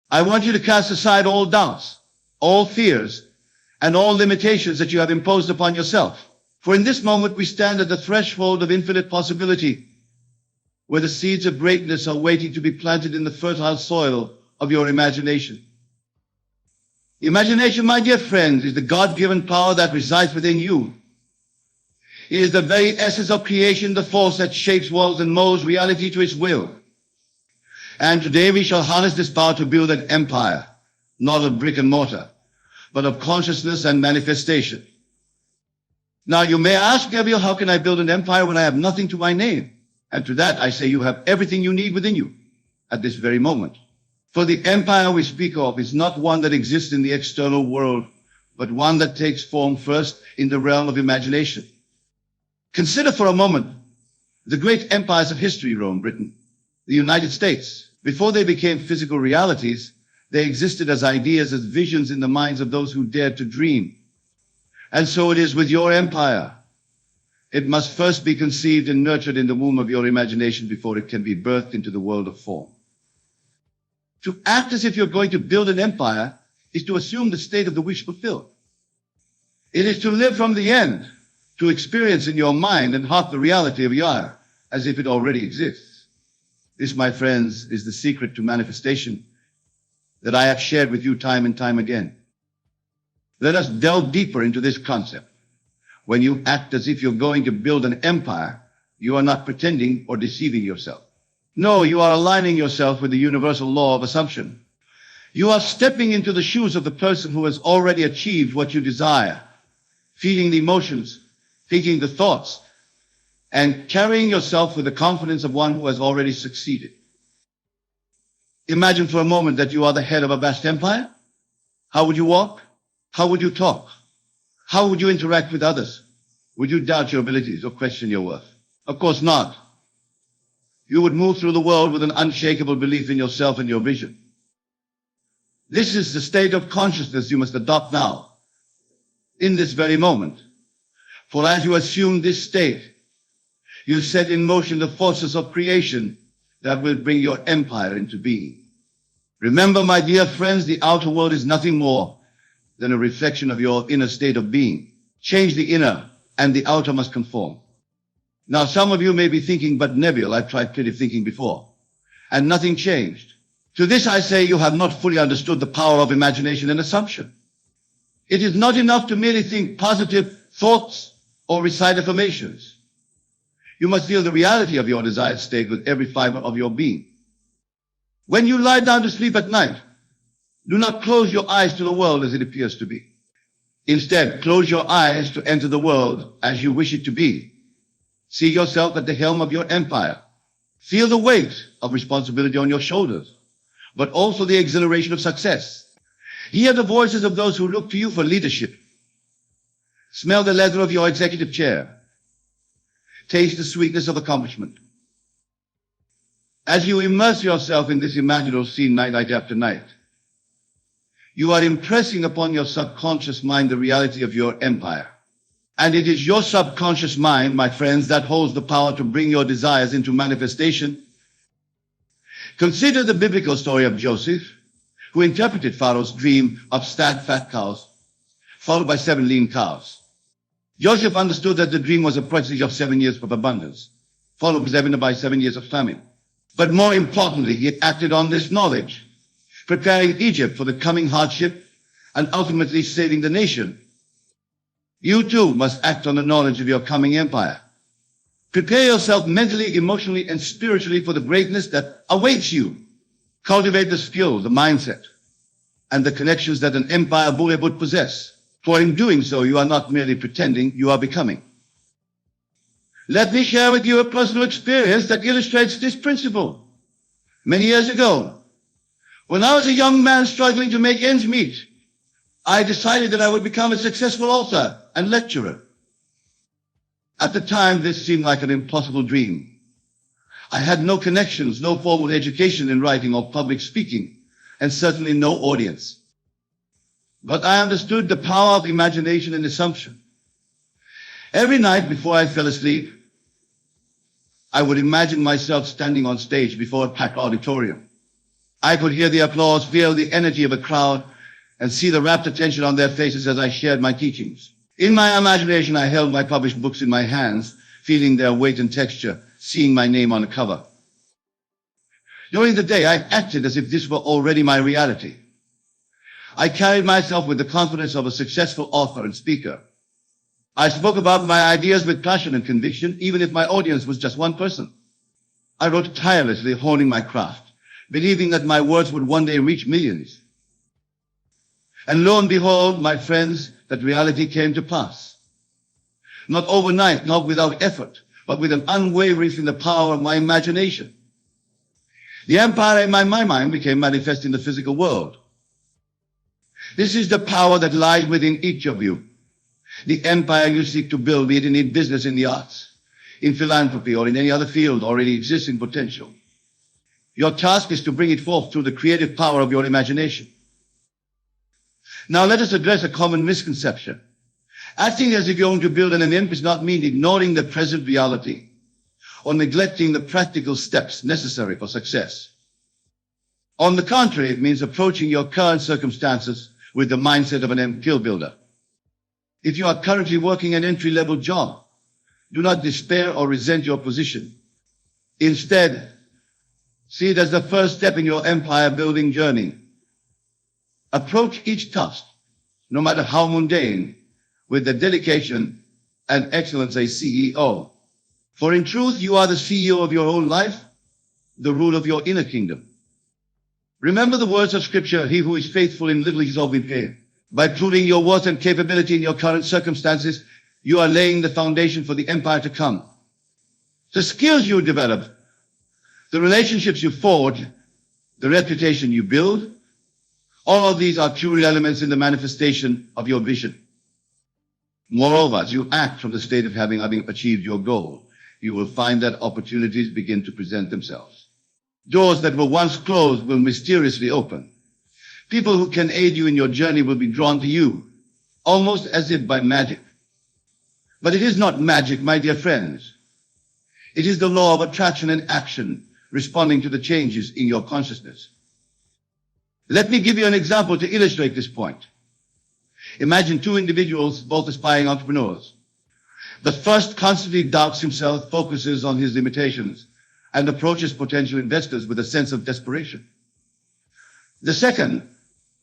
I want you to cast aside all doubts, all fears, and all limitations that you have imposed upon yourself. For in this moment we stand at the threshold of infinite possibility, where the seeds of greatness are waiting to be planted in the fertile soil of your imagination. Imagination, my dear friends, is the God-given power that resides within you. It is the very essence of creation, the force that shapes worlds and molds reality to its will. And today we shall harness this power to build an empire, not of brick and mortar, but of consciousness and manifestation. Now you may ask, Gabriel, how can I build an empire when I have nothing to my name? And to that I say you have everything you need within you at this very moment. For the empire we speak of is not one that exists in the external world, but one that takes form first in the realm of imagination. Consider for a moment the great empires of history, Rome, Britain, the United States. Before they became physical realities, they existed as ideas, as visions in the minds of those who dared to dream. And so it is with your empire. It must first be conceived and nurtured in the womb of your imagination before it can be birthed into the world of form. To act as if you're going to build an empire is to assume the state of the wish fulfilled. It is to live from the end, to experience in your mind and heart the reality of Yahweh as if it already exists. This, my friends, is the secret to manifestation that I have shared with you time and time again. Let us delve deeper into this concept. When you act as if you're going to build an empire, you are not pretending or deceiving yourself. No, you are aligning yourself with the universal law of assumption. You are stepping into the shoes of the person who has already achieved what you desire, feeding the emotions, thinking the thoughts, and carrying yourself with the confidence of one who has already succeeded. Imagine for a moment that you are the head of a vast empire. How would you walk? How would you talk? How would you interact with others? Would you doubt your abilities or question your worth? Of course not. You would move through the world with an unshakable belief in yourself and your vision. This is the state of consciousness you must adopt now, in this very moment. For as you assume this state, you set in motion the forces of creation that will bring your empire into being. Remember, my dear friends, the outer world is nothing more than a reflection of your inner state of being. Change the inner, and the outer must conform. Now, some of you may be thinking, but Nebel, I've tried plenty of thinking before, and nothing changed. To this I say you have not fully understood the power of imagination and assumption. It is not enough to merely think positive thoughts or recite affirmations. You must feel the reality of your desired state with every fiber of your being. When you lie down to sleep at night, do not close your eyes to the world as it appears to be. Instead, close your eyes to enter the world as you wish it to be. See yourself at the helm of your empire. Feel the weight of responsibility on your shoulders, but also the exhilaration of success. Hear the voices of those who look to you for leadership. Smell the leather of your executive chair. Taste the sweetness of accomplishment. As you immerse yourself in this imaginal scene night after night, you are impressing upon your subconscious mind the reality of your empire. And it is your subconscious mind, my friends, that holds the power to bring your desires into manifestation. Consider the biblical story of Joseph, who interpreted Pharaoh's dream of fat cows, followed by 7 lean cows. Joseph understood that the dream was a presage of 7 years of abundance, followed by 7 years of famine. But more importantly, he acted on this knowledge, preparing Egypt for the coming hardship and ultimately saving the nation. You too must act on the knowledge of your coming empire. Prepare yourself mentally, emotionally, and spiritually for the greatness that awaits you. Cultivate the skill, the mindset, and the connections that an empire builder would possess. For in doing so, you are not merely pretending, you are becoming. Let me share with you a personal experience that illustrates this principle. Many years ago, when I was a young man struggling to make ends meet, I decided that I would become a successful author and lecturer. At the time, this seemed like an impossible dream. I had no connections, no formal education in writing or public speaking, and certainly no audience. But I understood the power of imagination and assumption. Every night before I fell asleep, I would imagine myself standing on stage before a packed auditorium, I could hear the applause, feel the energy of a crowd, and see the rapt attention on their faces as I shared my teachings. In my imagination, I held my published books in my hands, feeling their weight and texture, seeing my name on the cover. During the day, I acted as if this were already my reality. I carried myself with the confidence of a successful author and speaker. I spoke about my ideas with passion and conviction, even if my audience was just one person. I wrote tirelessly, honing my craft, believing that my words would one day reach millions. And lo and behold, my friends, that reality came to pass. Not overnight, not without effort, but with an unwavering in the power of my imagination. The empire in my mind became manifest in the physical world. This is the power that lies within each of you. The empire you seek to build, be it in business, in the arts, in philanthropy, or in any other field already existing potential. Your task is to bring it forth through the creative power of your imagination. Now let us address a common misconception. Acting as if you're going to build an imp does not mean ignoring the present reality or neglecting the practical steps necessary for success. On the contrary, it means approaching your current circumstances with the mindset of an empire builder. If you are currently working an entry-level job, do not despair or resent your position. Instead, see it as the first step in your empire-building journey. Approach each task, no matter how mundane, with the dedication and excellence a CEO. For in truth, you are the CEO of your own life, the ruler of your inner kingdom. Remember the words of Scripture, he who is faithful in little is always faithful. By proving your worth and capability in your current circumstances, you are laying the foundation for the empire to come. The skills you develop, the relationships you forge, the reputation you build, all of these are true elements in the manifestation of your vision. Moreover, as you act from the state of having achieved your goal, you will find that opportunities begin to present themselves. Doors that were once closed will mysteriously open. People who can aid you in your journey will be drawn to you, almost as if by magic. But it is not magic, my dear friends. It is the law of attraction and action responding to the changes in your consciousness. Let me give you an example to illustrate this point. Imagine two individuals, both aspiring entrepreneurs. The first constantly doubts himself, focuses on his limitations, and approaches potential investors with a sense of desperation. The second,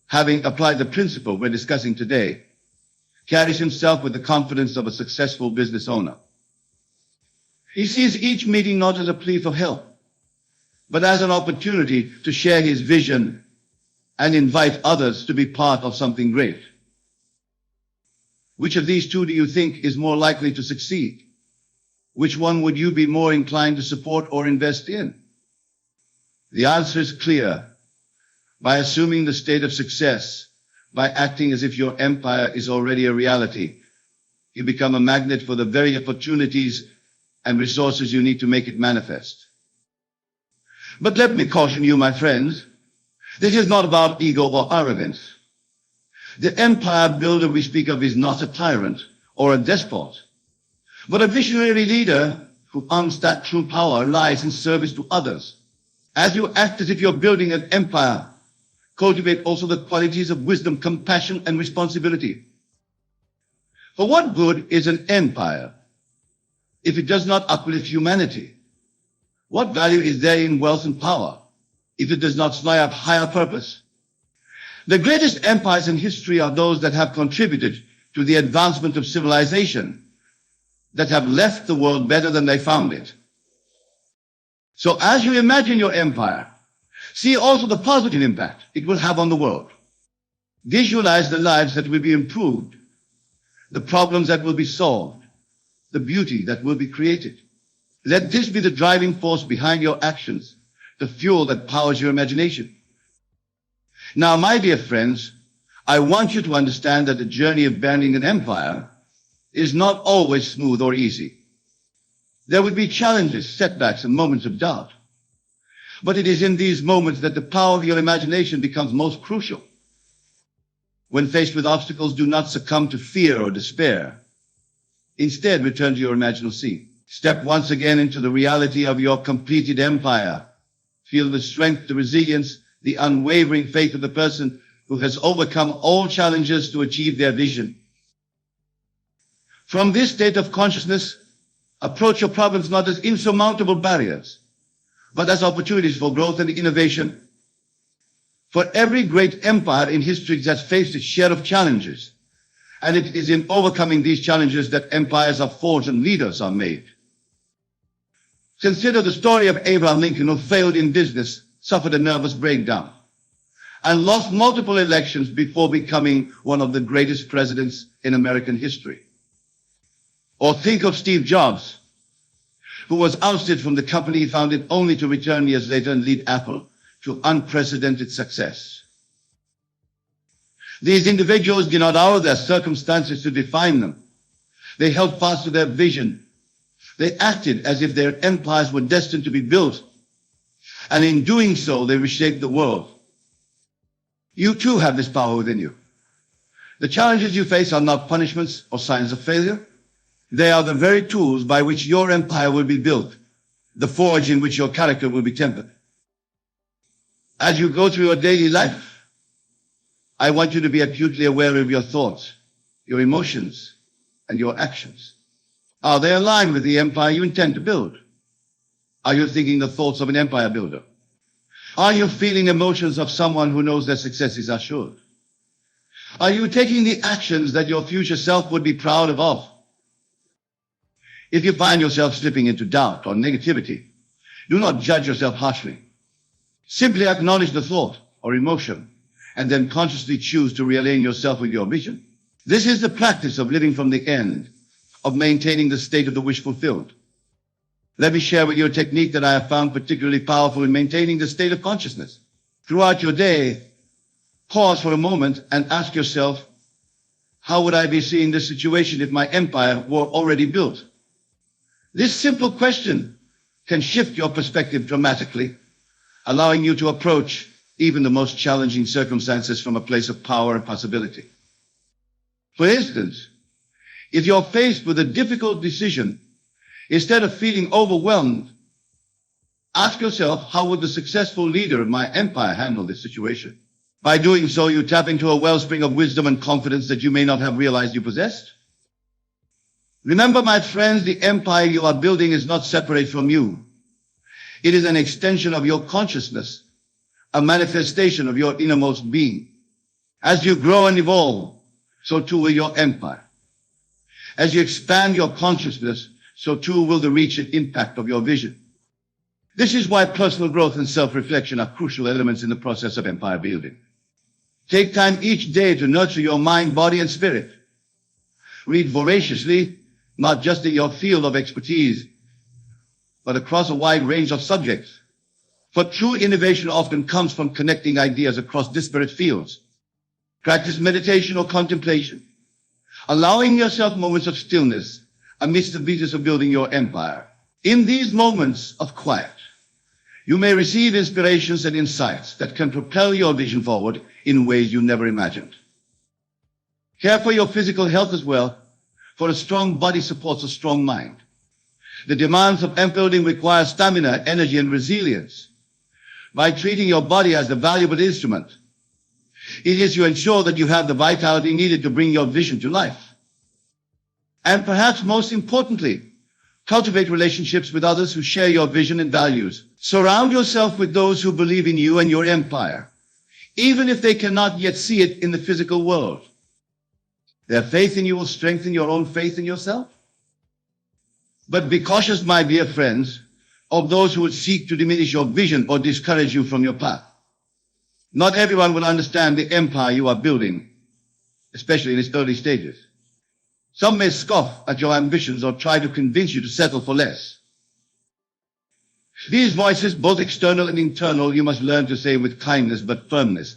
having applied the principle we're discussing today, carries himself with the confidence of a successful business owner. He sees each meeting not as a plea for help, but as an opportunity to share his vision and invite others to be part of something great. Which of these two do you think is more likely to succeed? Which one would you be more inclined to support or invest in? The answer is clear. By assuming the state of success, by acting as if your empire is already a reality, you become a magnet for the very opportunities and resources you need to make it manifest. But let me caution you, my friends, this is not about ego or arrogance. The empire builder we speak of is not a tyrant or a despot, but a visionary leader who owns that true power lies in service to others. As you act as if you're building an empire, cultivate also the qualities of wisdom, compassion, and responsibility. For what good is an empire if it does not uplift humanity? What value is there in wealth and power if it does not supply up higher purpose? The greatest empires in history are those that have contributed to the advancement of civilization, that have left the world better than they found it. So as you imagine your empire, see also the positive impact it will have on the world. Visualize the lives that will be improved, the problems that will be solved, the beauty that will be created. Let this be the driving force behind your actions, the fuel that powers your imagination. Now, my dear friends, I want you to understand that the journey of building an empire is not always smooth or easy. There will be challenges, setbacks, and moments of doubt. But it is in these moments that the power of your imagination becomes most crucial. When faced with obstacles, do not succumb to fear or despair. Instead, return to your imaginal scene. Step once again into the reality of your completed empire. Feel the strength, the resilience, the unwavering faith of the person who has overcome all challenges to achieve their vision. From this state of consciousness, approach your problems not as insurmountable barriers, but as opportunities for growth and innovation. For every great empire in history has faced its share of challenges, and it is in overcoming these challenges that empires are forged and leaders are made. Consider the story of Abraham Lincoln, who failed in business, suffered a nervous breakdown, and lost multiple elections before becoming one of the greatest presidents in American history. Or think of Steve Jobs, who was ousted from the company he founded only to return years later and lead Apple to unprecedented success. These individuals did not allow their circumstances to define them. They held fast to their vision. They acted as if their empires were destined to be built, and in doing so, they reshaped the world. You too have this power within you. The challenges you face are not punishments or signs of failure. They are the very tools by which your empire will be built, the forge in which your character will be tempered. As you go through your daily life, I want you to be acutely aware of your thoughts, your emotions, and your actions. Are they aligned with the empire you intend to build? Are you thinking the thoughts of an empire builder? Are you feeling emotions of someone who knows their success is assured? Are you taking the actions that your future self would be proud of? If you find yourself slipping into doubt or negativity, do not judge yourself harshly. Simply acknowledge the thought or emotion and then consciously choose to realign yourself with your vision. This is the practice of living from the end, of maintaining the state of the wish fulfilled. Let me share with you a technique that I have found particularly powerful in maintaining the state of consciousness. Throughout your day, pause for a moment and ask yourself, how would I be seeing this situation if my empire were already built? This simple question can shift your perspective dramatically, allowing you to approach even the most challenging circumstances from a place of power and possibility. For instance, if you're faced with a difficult decision, instead of feeling overwhelmed, ask yourself, how would the successful leader of my empire handle this situation? By doing so, you tap into a wellspring of wisdom and confidence that you may not have realized you possessed. Remember, my friends, the empire you are building is not separate from you. It is an extension of your consciousness, a manifestation of your innermost being. As you grow and evolve, so too will your empire. As you expand your consciousness, so too will the reach and impact of your vision. This is why personal growth and self-reflection are crucial elements in the process of empire building. Take time each day to nurture your mind, body, and spirit. Read voraciously, not just in your field of expertise, but across a wide range of subjects. For true innovation often comes from connecting ideas across disparate fields. Practice meditation or contemplation, allowing yourself moments of stillness amidst the busyness of building your empire. In these moments of quiet, you may receive inspirations and insights that can propel your vision forward in ways you never imagined. Care for your physical health as well, for a strong body supports a strong mind. The demands of empire building require stamina, energy, and resilience. By treating your body as a valuable instrument, it is to ensure that you have the vitality needed to bring your vision to life. And perhaps most importantly, cultivate relationships with others who share your vision and values. Surround yourself with those who believe in you and your empire, even if they cannot yet see it in the physical world. Their faith in you will strengthen your own faith in yourself. But be cautious, my dear friends, of those who would seek to diminish your vision or discourage you from your path. Not everyone will understand the empire you are building, especially in its early stages. Some may scoff at your ambitions or try to convince you to settle for less. These voices, both external and internal, you must learn to say with kindness but firmness,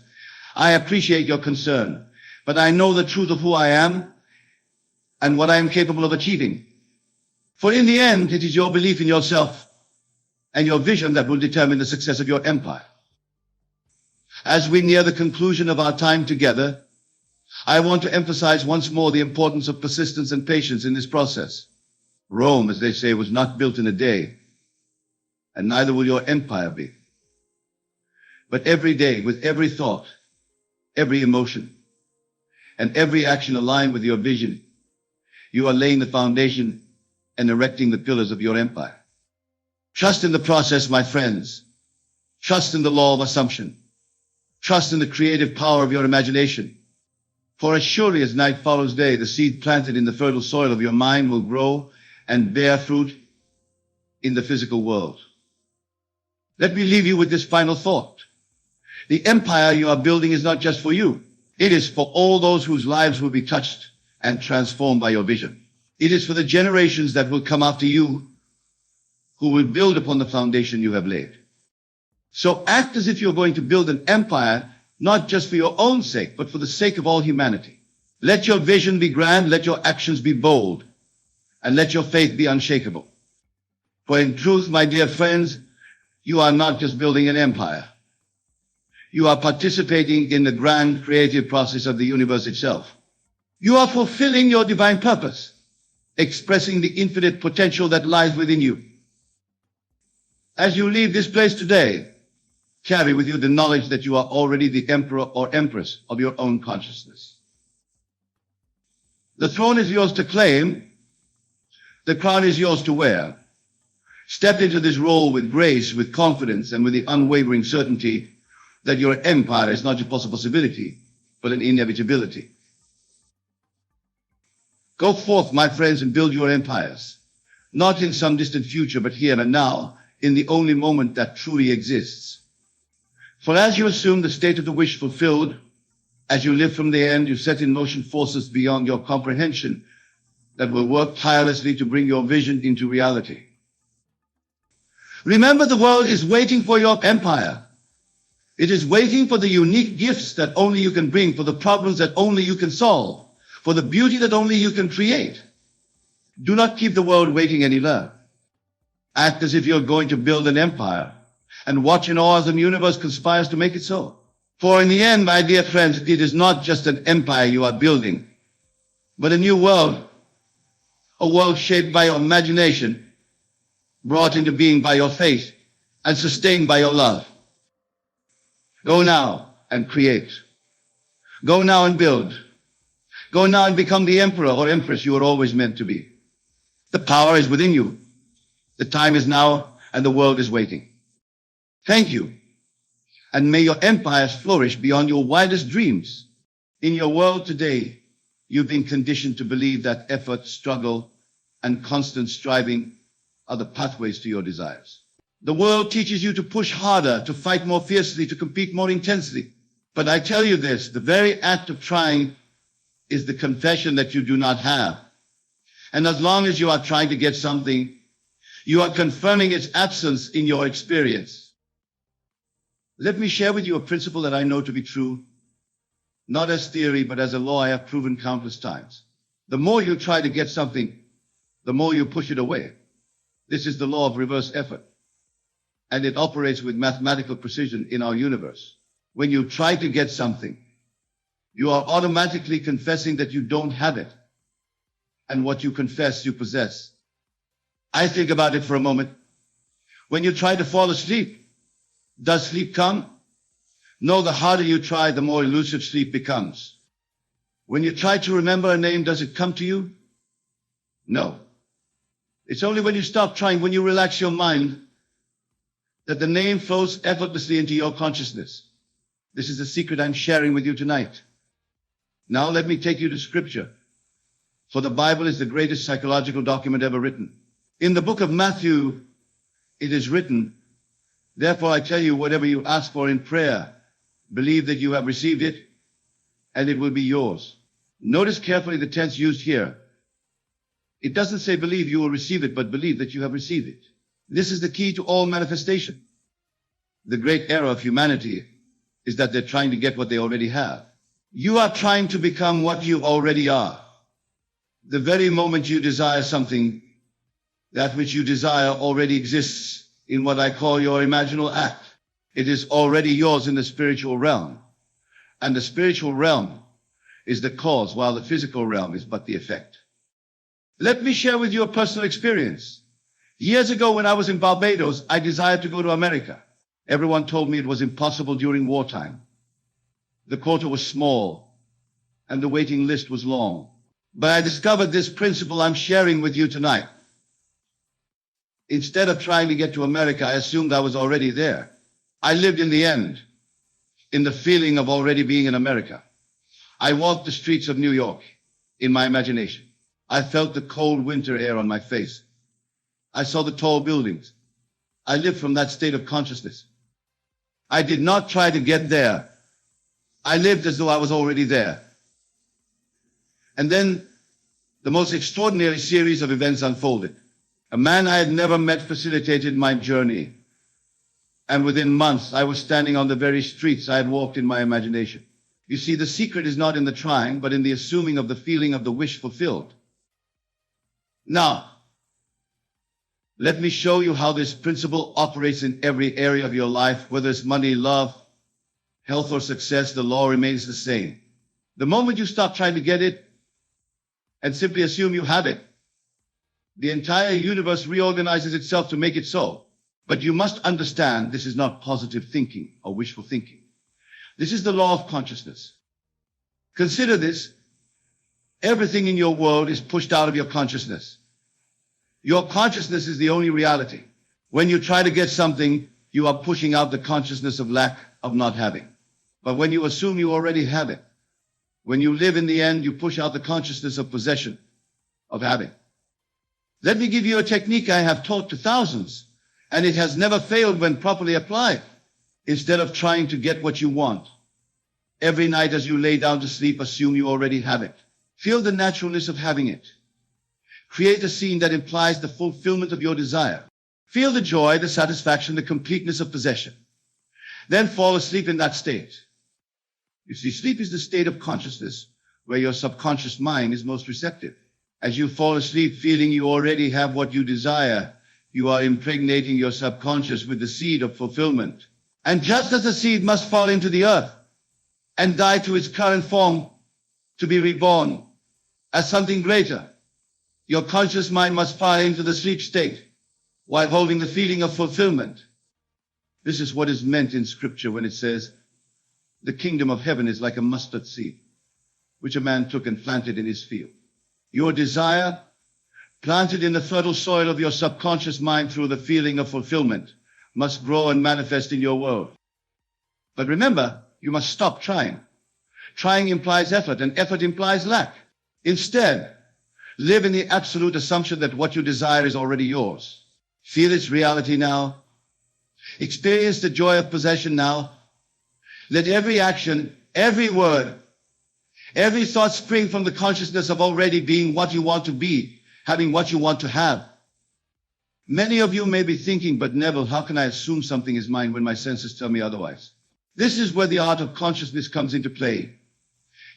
I appreciate your concern, but I know the truth of who I am and what I am capable of achieving. For in the end, it is your belief in yourself and your vision that will determine the success of your empire. As we near the conclusion of our time together, I want to emphasize once more the importance of persistence and patience in this process. Rome, as they say, was not built in a day, and neither will your empire be. But every day, with every thought, every emotion, and every action aligned with your vision, you are laying the foundation and erecting the pillars of your empire. Trust in the process, my friends. Trust in the law of assumption. Trust in the creative power of your imagination. For as surely as night follows day, the seed planted in the fertile soil of your mind will grow and bear fruit in the physical world. Let me leave you with this final thought. The empire you are building is not just for you. It is for all those whose lives will be touched and transformed by your vision. It is for the generations that will come after you, who will build upon the foundation you have laid. So act as if you're going to build an empire, not just for your own sake, but for the sake of all humanity. Let your vision be grand, let your actions be bold, and let your faith be unshakable. For in truth, my dear friends, you are not just building an empire. You are participating in the grand creative process of the universe itself. You are fulfilling your divine purpose, expressing the infinite potential that lies within you. As you leave this place today, carry with you the knowledge that you are already the emperor or empress of your own consciousness. The throne is yours to claim. The crown is yours to wear. Step into this role with grace, with confidence, and with the unwavering certainty that your empire is not just a possibility, but an inevitability. Go forth, my friends, and build your empires, not in some distant future, but here and now, in the only moment that truly exists. For as you assume the state of the wish fulfilled, as you live from the end, you set in motion forces beyond your comprehension that will work tirelessly to bring your vision into reality. Remember, the world is waiting for your empire. It is waiting for the unique gifts that only you can bring, for the problems that only you can solve, for the beauty that only you can create. Do not keep the world waiting any longer. Act as if you're going to build an empire, and watch in awe as the universe conspires to make it so. For in the end, my dear friends, it is not just an empire you are building, but a new world, a world shaped by your imagination, brought into being by your faith, and sustained by your love. Go now and create. Go now and build. Go now and become the emperor or empress you were always meant to be. The power is within you. The time is now, and the world is waiting. Thank you. And may your empires flourish beyond your wildest dreams. In your world today, you've been conditioned to believe that effort, struggle, and constant striving are the pathways to your desires. The world teaches you to push harder, to fight more fiercely, to compete more intensely. But I tell you this, the very act of trying is the confession that you do not have. And as long as you are trying to get something, you are confirming its absence in your experience. Let me share with you a principle that I know to be true, not as theory, but as a law I have proven countless times. The more you try to get something, the more you push it away. This is the law of reverse effort, and it operates with mathematical precision in our universe. When you try to get something, you are automatically confessing that you don't have it, and what you confess you possess. I think about it for a moment. When you try to fall asleep, does sleep come? No, the harder you try, the more elusive sleep becomes. When you try to remember a name, does it come to you? No. It's only when you stop trying, when you relax your mind, that the name flows effortlessly into your consciousness. This is the secret I'm sharing with you tonight. Now let me take you to scripture, for the Bible is the greatest psychological document ever written. In the book of Matthew, it is written, "Therefore I tell you, whatever you ask for in prayer, believe that you have received it, and it will be yours." Notice carefully the tense used here. It doesn't say believe you will receive it, but believe that you have received it. This is the key to all manifestation. The great error of humanity is that they're trying to get what they already have. You are trying to become what you already are. The very moment you desire something, that which you desire already exists in what I call your imaginal act. It is already yours in the spiritual realm. And the spiritual realm is the cause, while the physical realm is but the effect. Let me share with you a personal experience. Years ago, when I was in Barbados, I desired to go to America. Everyone told me it was impossible during wartime. The quota was small, and the waiting list was long. But I discovered this principle I'm sharing with you tonight. Instead of trying to get to America, I assumed I was already there. I lived in the end, in the feeling of already being in America. I walked the streets of New York in my imagination. I felt the cold winter air on my face. I saw the tall buildings. I lived from that state of consciousness. I did not try to get there. I lived as though I was already there. And then the most extraordinary series of events unfolded. A man I had never met facilitated my journey. And within months, I was standing on the very streets I had walked in my imagination. You see, the secret is not in the trying, but in the assuming of the feeling of the wish fulfilled. Now, let me show you how this principle operates in every area of your life, whether it's money, love, health, or success. The law remains the same. The moment you stop trying to get it and simply assume you have it, the entire universe reorganizes itself to make it so. But you must understand this is not positive thinking or wishful thinking. This is the law of consciousness. Consider this. Everything in your world is pushed out of your consciousness. Your consciousness is the only reality. When you try to get something, you are pushing out the consciousness of lack, of not having. But when you assume you already have it, when you live in the end, you push out the consciousness of possession, of having. Let me give you a technique I have taught to thousands, and it has never failed when properly applied. Instead of trying to get what you want, every night as you lay down to sleep, assume you already have it. Feel the naturalness of having it. Create a scene that implies the fulfillment of your desire. Feel the joy, the satisfaction, the completeness of possession. Then fall asleep in that state. You see, sleep is the state of consciousness where your subconscious mind is most receptive. As you fall asleep feeling you already have what you desire, you are impregnating your subconscious with the seed of fulfillment. And just as the seed must fall into the earth and die to its current form to be reborn as something greater, your conscious mind must fall into the sleep state while holding the feeling of fulfillment. This is what is meant in Scripture when it says, the kingdom of heaven is like a mustard seed, which a man took and planted in his field. Your desire, planted in the fertile soil of your subconscious mind through the feeling of fulfillment, must grow and manifest in your world. But remember, you must stop trying. Trying implies effort, and effort implies lack. Instead, live in the absolute assumption that what you desire is already yours. Feel its reality now. Experience the joy of possession now. Let every action, every word, every thought spring from the consciousness of already being what you want to be, having what you want to have. Many of you may be thinking, but Neville, how can I assume something is mine when my senses tell me otherwise? This is where the art of consciousness comes into play.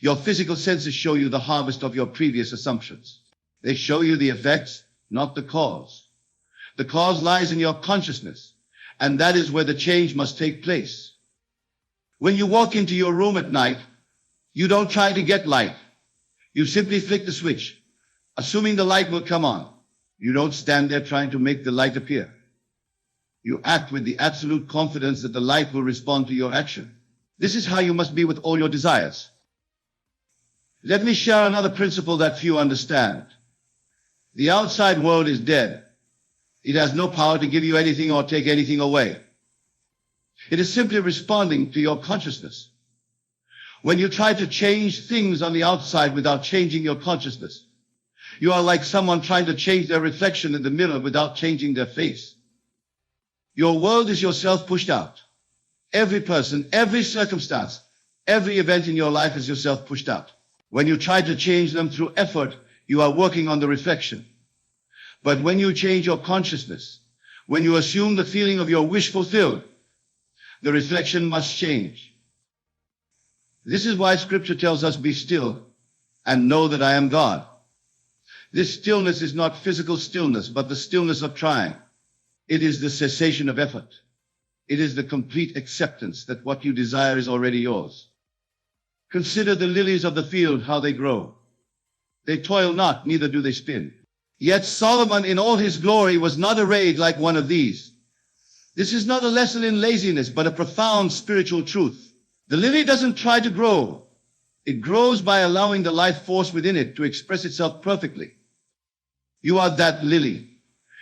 Your physical senses show you the harvest of your previous assumptions. They show you the effects, not the cause. The cause lies in your consciousness, and that is where the change must take place. When you walk into your room at night, you don't try to get light. You simply flick the switch, assuming the light will come on. You don't stand there trying to make the light appear. You act with the absolute confidence that the light will respond to your action. This is how you must be with all your desires. Let me share another principle that few understand. The outside world is dead. It has no power to give you anything or take anything away. It is simply responding to your consciousness. When you try to change things on the outside without changing your consciousness, you are like someone trying to change their reflection in the mirror without changing their face. Your world is yourself pushed out. Every person, every circumstance, every event in your life is yourself pushed out. When you try to change them through effort, you are working on the reflection. But when you change your consciousness, when you assume the feeling of your wish fulfilled, the reflection must change. This is why Scripture tells us, be still and know that I am God. This stillness is not physical stillness, but the stillness of trying. It is the cessation of effort. It is the complete acceptance that what you desire is already yours. Consider the lilies of the field, how they grow. They toil not, neither do they spin. Yet Solomon in all his glory was not arrayed like one of these. This is not a lesson in laziness, but a profound spiritual truth. The lily doesn't try to grow. It grows by allowing the life force within it to express itself perfectly. You are that lily.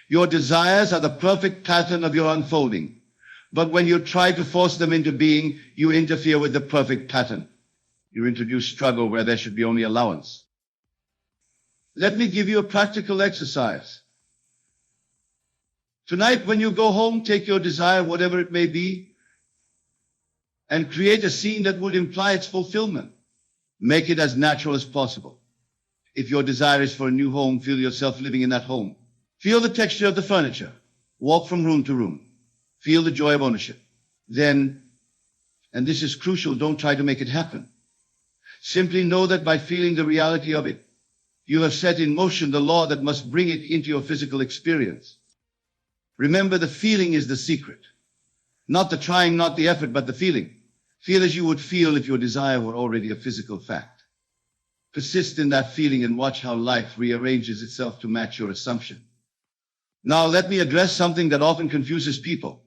Your desires are the perfect pattern of your unfolding. But when you try to force them into being, you interfere with the perfect pattern. You introduce struggle where there should be only allowance. Let me give you a practical exercise. Tonight, when you go home, take your desire, whatever it may be, and create a scene that would imply its fulfillment. Make it as natural as possible. If your desire is for a new home, feel yourself living in that home. Feel the texture of the furniture. Walk from room to room. Feel the joy of ownership. Then, and this is crucial, don't try to make it happen. Simply know that by feeling the reality of it, you have set in motion the law that must bring it into your physical experience. Remember, the feeling is the secret. Not the trying, not the effort, but the feeling. Feel as you would feel if your desire were already a physical fact. Persist in that feeling and watch how life rearranges itself to match your assumption. Now, let me address something that often confuses people.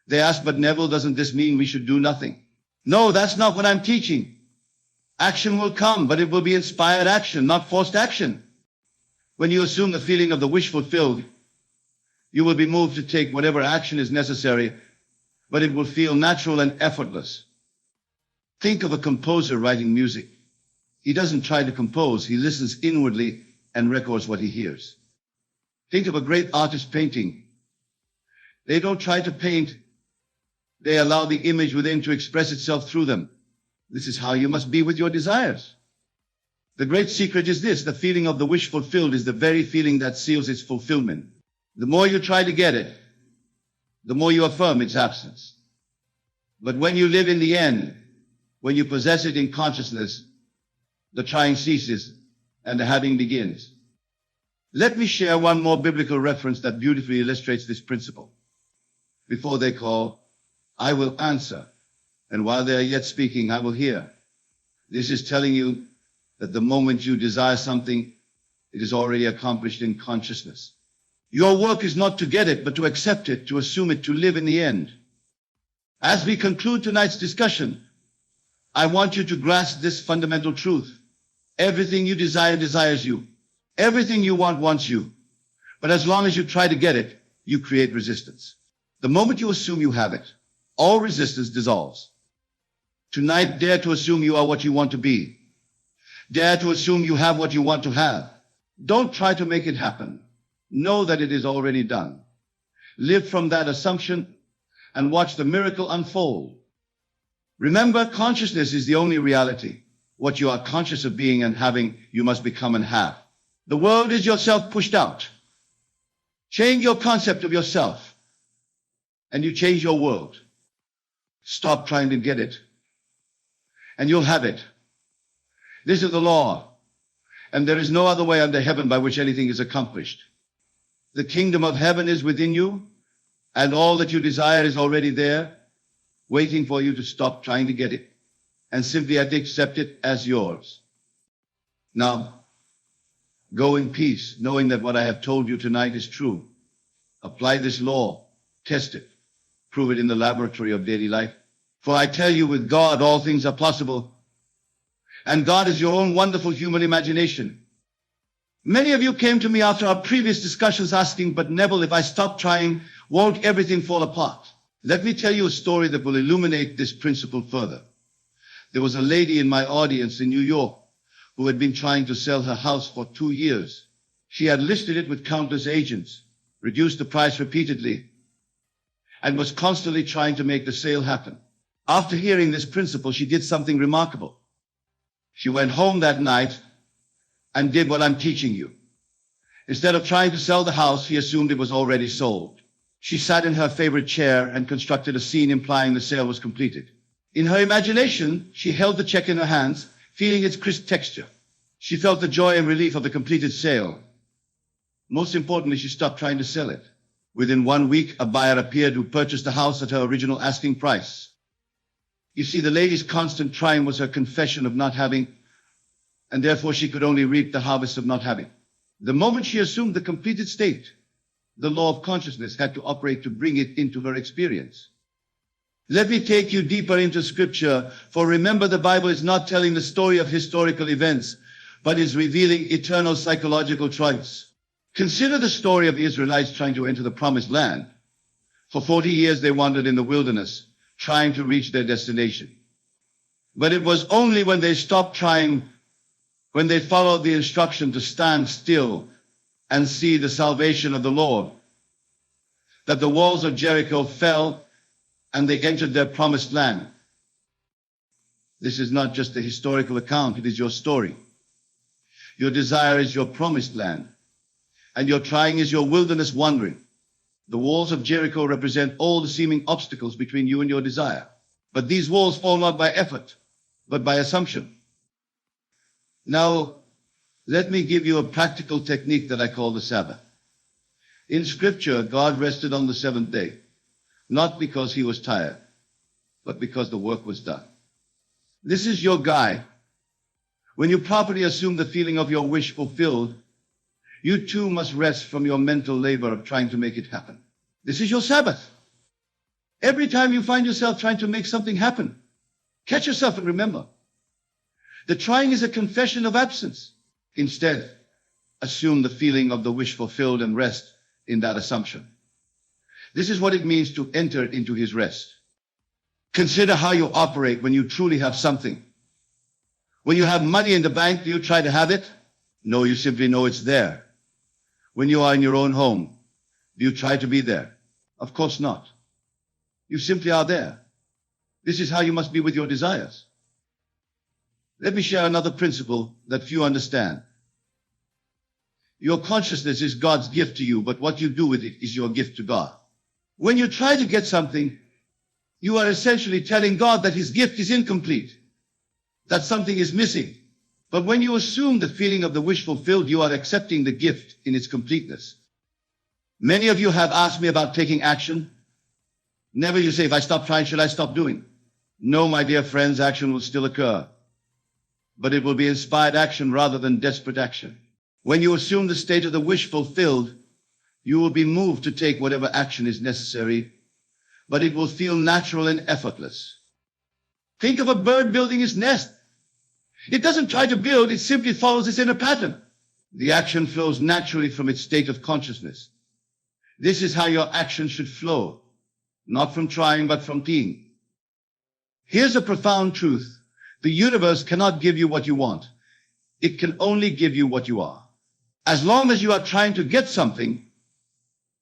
They ask, but Neville, doesn't this mean we should do nothing? No, that's not what I'm teaching. Action will come, but it will be inspired action, not forced action. When you assume the feeling of the wish fulfilled, you will be moved to take whatever action is necessary, but it will feel natural and effortless. Think of a composer writing music. He doesn't try to compose, he listens inwardly and records what he hears. Think of a great artist painting. They don't try to paint, they allow the image within to express itself through them. This is how you must be with your desires. The great secret is this: the feeling of the wish fulfilled is the very feeling that seals its fulfillment. The more you try to get it, the more you affirm its absence. But when you live in the end, when you possess it in consciousness, the trying ceases and the having begins. Let me share one more biblical reference that beautifully illustrates this principle. Before they call, I will answer, and while they are yet speaking, I will hear. This is telling you that the moment you desire something, it is already accomplished in consciousness. Your work is not to get it, but to accept it, to assume it, to live in the end. As we conclude tonight's discussion, I want you to grasp this fundamental truth. Everything you desire desires you. Everything you want wants you. But as long as you try to get it, you create resistance. The moment you assume you have it, all resistance dissolves. Tonight, dare to assume you are what you want to be. Dare to assume you have what you want to have. Don't try to make it happen. Know that it is already done. Live from that assumption and watch the miracle unfold. Remember, consciousness is the only reality. What you are conscious of being and having, you must become and have. The world is yourself pushed out. Change your concept of yourself, and you change your world. Stop trying to get it, and you'll have it. This is the law, and there is no other way under heaven by which anything is accomplished. The kingdom of heaven is within you, and all that you desire is already there, waiting for you to stop trying to get it, and simply accept it as yours. Now, go in peace, knowing that what I have told you tonight is true. Apply this law, test it, prove it in the laboratory of daily life. For I tell you, with God, all things are possible. And God is your own wonderful human imagination. Many of you came to me after our previous discussions asking, but Neville, if I stop trying, won't everything fall apart? Let me tell you a story that will illuminate this principle further. There was a lady in my audience in New York who had been trying to sell her house for 2 years. She had listed it with countless agents, reduced the price repeatedly, and was constantly trying to make the sale happen. After hearing this principle, she did something remarkable. She went home that night and did what I'm teaching you. Instead of trying to sell the house, she assumed it was already sold. She sat in her favorite chair and constructed a scene implying the sale was completed. In her imagination, she held the check in her hands, feeling its crisp texture. She felt the joy and relief of the completed sale. Most importantly, she stopped trying to sell it. Within 1 week, a buyer appeared who purchased the house at her original asking price. You see, the lady's constant trying was her confession of not having, and therefore she could only reap the harvest of not having. The moment she assumed the completed state, the law of consciousness had to operate to bring it into her experience. Let me take you deeper into scripture, for remember the Bible is not telling the story of historical events, but is revealing eternal psychological truths. Consider the story of the Israelites trying to enter the promised land. For 40 years they wandered in the wilderness, trying to reach their destination. But it was only when they stopped trying, when they followed the instruction to stand still and see the salvation of the Lord, that the walls of Jericho fell and they entered their promised land. This is not just a historical account, it is your story. Your desire is your promised land, and your trying is your wilderness wandering. The walls of Jericho represent all the seeming obstacles between you and your desire. But these walls fall not by effort, but by assumption. Now, let me give you a practical technique that I call the Sabbath. In Scripture, God rested on the seventh day, not because he was tired, but because the work was done. This is your guide. When you properly assume the feeling of your wish fulfilled, you too must rest from your mental labor of trying to make it happen. This is your Sabbath. Every time you find yourself trying to make something happen, catch yourself and remember, the trying is a confession of absence. Instead, assume the feeling of the wish fulfilled and rest in that assumption. This is what it means to enter into his rest. Consider how you operate when you truly have something. When you have money in the bank, do you try to have it? No, you simply know it's there. When you are in your own home, do you try to be there? Of course not. You simply are there. This is how you must be with your desires. Let me share another principle that few understand. Your consciousness is God's gift to you, but what you do with it is your gift to God. When you try to get something, you are essentially telling God that his gift is incomplete, that something is missing. But when you assume the feeling of the wish fulfilled, you are accepting the gift in its completeness. Many of you have asked me about taking action. Never you say, if I stop trying, should I stop doing? No, my dear friends, action will still occur. But it will be inspired action rather than desperate action. When you assume the state of the wish fulfilled, you will be moved to take whatever action is necessary, but it will feel natural and effortless. Think of a bird building its nest. It doesn't try to build, it simply follows its inner pattern. The action flows naturally from its state of consciousness. This is how your action should flow, not from trying, but from being. Here's a profound truth. The universe cannot give you what you want. It can only give you what you are. As long as you are trying to get something,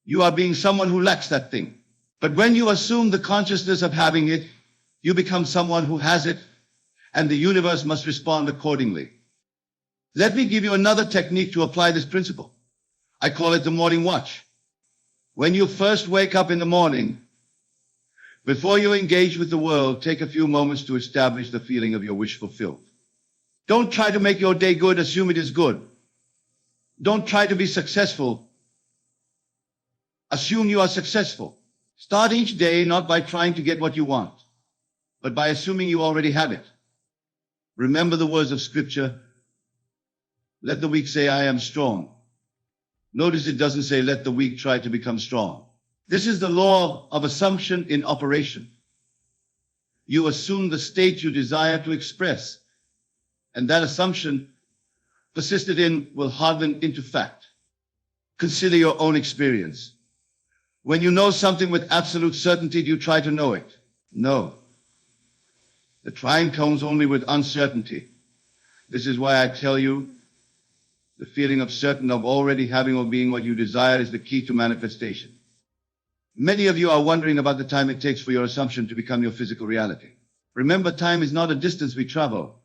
you are being someone who lacks that thing. But when you assume the consciousness of having it, you become someone who has it, and the universe must respond accordingly. Let me give you another technique to apply this principle. I call it the morning watch. When you first wake up in the morning, before you engage with the world, take a few moments to establish the feeling of your wish fulfilled. Don't try to make your day good, assume it is good. Don't try to be successful. Assume you are successful. Start each day not by trying to get what you want, but by assuming you already have it. Remember the words of Scripture. Let the weak say, I am strong. Notice it doesn't say, let the weak try to become strong. This is the law of assumption in operation. You assume the state you desire to express, and that assumption persisted in will harden into fact. Consider your own experience. When you know something with absolute certainty, do you try to know it? No. The trying comes only with uncertainty. This is why I tell you, the feeling of certain of already having or being what you desire is the key to manifestation. Many of you are wondering about the time it takes for your assumption to become your physical reality. Remember, time is not a distance we travel.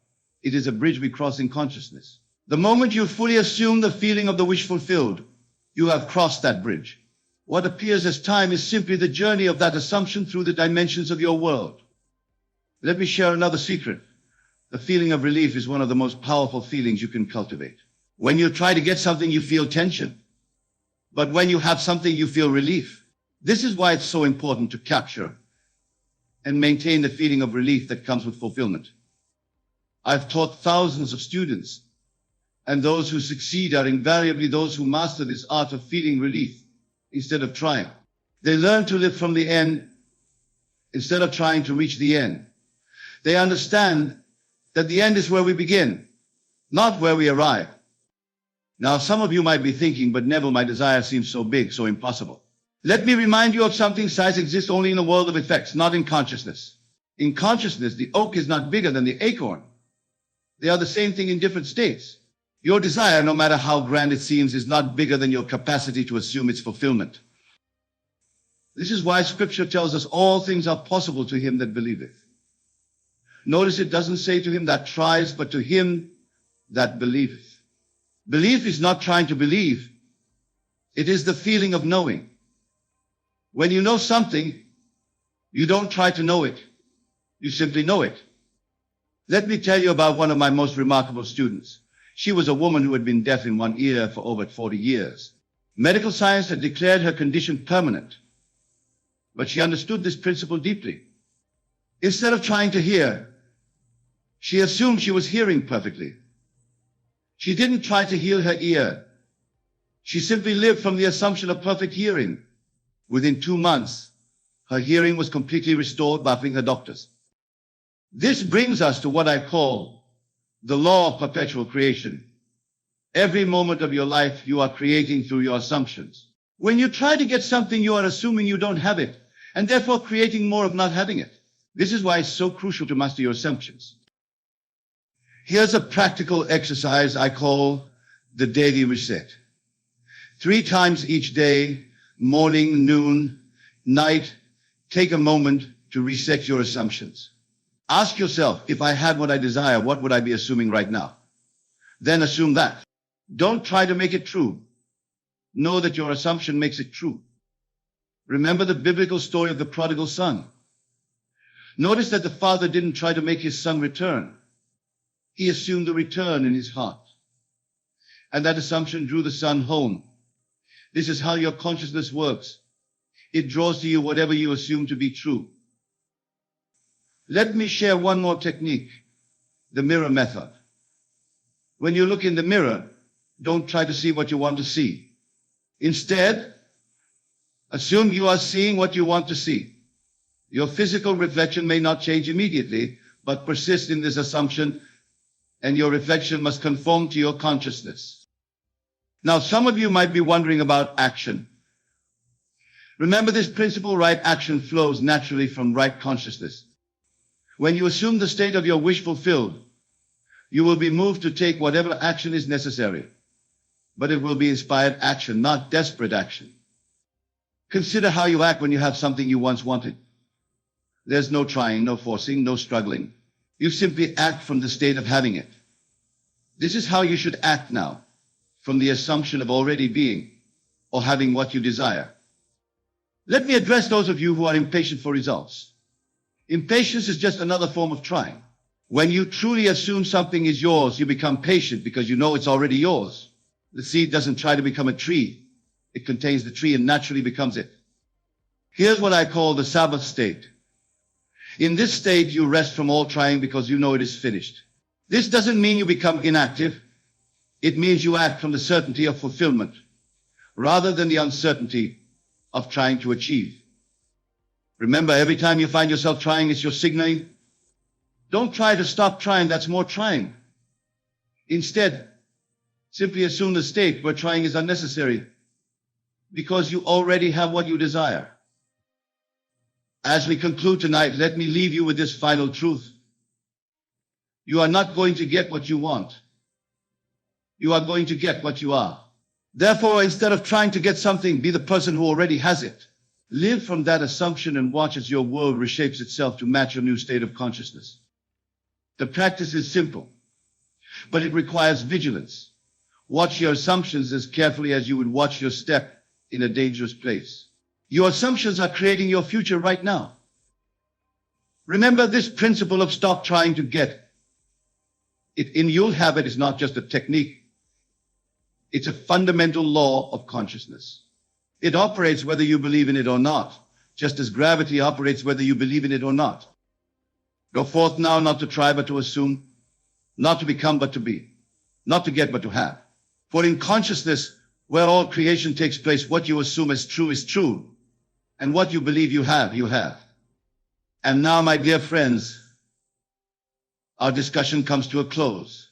It is a bridge we cross in consciousness. The moment you fully assume the feeling of the wish fulfilled, you have crossed that bridge. What appears as time is simply the journey of that assumption through the dimensions of your world. Let me share another secret. The feeling of relief is one of the most powerful feelings you can cultivate. When you try to get something, you feel tension. But when you have something, you feel relief. This is why it's so important to capture and maintain the feeling of relief that comes with fulfillment. I've taught thousands of students, and those who succeed are invariably those who master this art of feeling relief instead of trying. They learn to live from the end instead of trying to reach the end. They understand that the end is where we begin, not where we arrive. Now, some of you might be thinking, but Neville, my desire seems so big, so impossible. Let me remind you of something. Size exists only in the world of effects, not in consciousness. In consciousness, the oak is not bigger than the acorn. They are the same thing in different states. Your desire, no matter how grand it seems, is not bigger than your capacity to assume its fulfillment. This is why Scripture tells us all things are possible to him that believeth. Notice it doesn't say to him that tries, but to him that believeth. Belief is not trying to believe. It is the feeling of knowing. When you know something, you don't try to know it. You simply know it. Let me tell you about one of my most remarkable students. She was a woman who had been deaf in one ear for over 40 years. Medical science had declared her condition permanent, but she understood this principle deeply. Instead of trying to hear, she assumed she was hearing perfectly. She didn't try to heal her ear. She simply lived from the assumption of perfect hearing. Within 2 months, her hearing was completely restored, baffling her doctors. This brings us to what I call the law of perpetual creation. Every moment of your life you are creating through your assumptions. When you try to get something, you are assuming you don't have it, and therefore creating more of not having it. This is why it's so crucial to master your assumptions. Here's a practical exercise I call the daily reset. 3 times each day, morning, noon, night, take a moment to reset your assumptions. Ask yourself, if I had what I desire, what would I be assuming right now? Then assume that. Don't try to make it true. Know that your assumption makes it true. Remember the biblical story of the prodigal son. Notice that the father didn't try to make his son return. He assumed the return in his heart. And that assumption drew the son home. This is how your consciousness works. It draws to you whatever you assume to be true. Let me share one more technique, the mirror method. When you look in the mirror, don't try to see what you want to see. Instead, assume you are seeing what you want to see. Your physical reflection may not change immediately, but persist in this assumption, and your reflection must conform to your consciousness. Now, some of you might be wondering about action. Remember this principle, right action flows naturally from right consciousness. When you assume the state of your wish fulfilled, you will be moved to take whatever action is necessary. But it will be inspired action, not desperate action. Consider how you act when you have something you once wanted. There's no trying, no forcing, no struggling. You simply act from the state of having it. This is how you should act now, from the assumption of already being or having what you desire. Let me address those of you who are impatient for results. Impatience is just another form of trying. When you truly assume something is yours, you become patient because you know it's already yours. The seed doesn't try to become a tree. It contains the tree and naturally becomes it. Here's what I call the Sabbath state. In this state, you rest from all trying because you know it is finished. This doesn't mean you become inactive. It means you act from the certainty of fulfillment rather than the uncertainty of trying to achieve. Remember, every time you find yourself trying, it's your signaling. Don't try to stop trying. That's more trying. Instead, simply assume the state where trying is unnecessary because you already have what you desire. As we conclude tonight, let me leave you with this final truth. You are not going to get what you want. You are going to get what you are. Therefore, instead of trying to get something, be the person who already has it. Live from that assumption and watch as your world reshapes itself to match your new state of consciousness. The practice is simple, but it requires vigilance. Watch your assumptions as carefully as you would watch your step in a dangerous place. Your assumptions are creating your future right now. Remember this principle of stop trying to get. You'll have it is not just a technique. It's a fundamental law of consciousness. It operates whether you believe in it or not, just as gravity operates whether you believe in it or not. Go forth now, not to try but to assume, not to become but to be, not to get but to have. For in consciousness, Where all creation takes place, what you assume is true is true. And what you believe you have, you have. And now, my dear friends, our discussion comes to a close.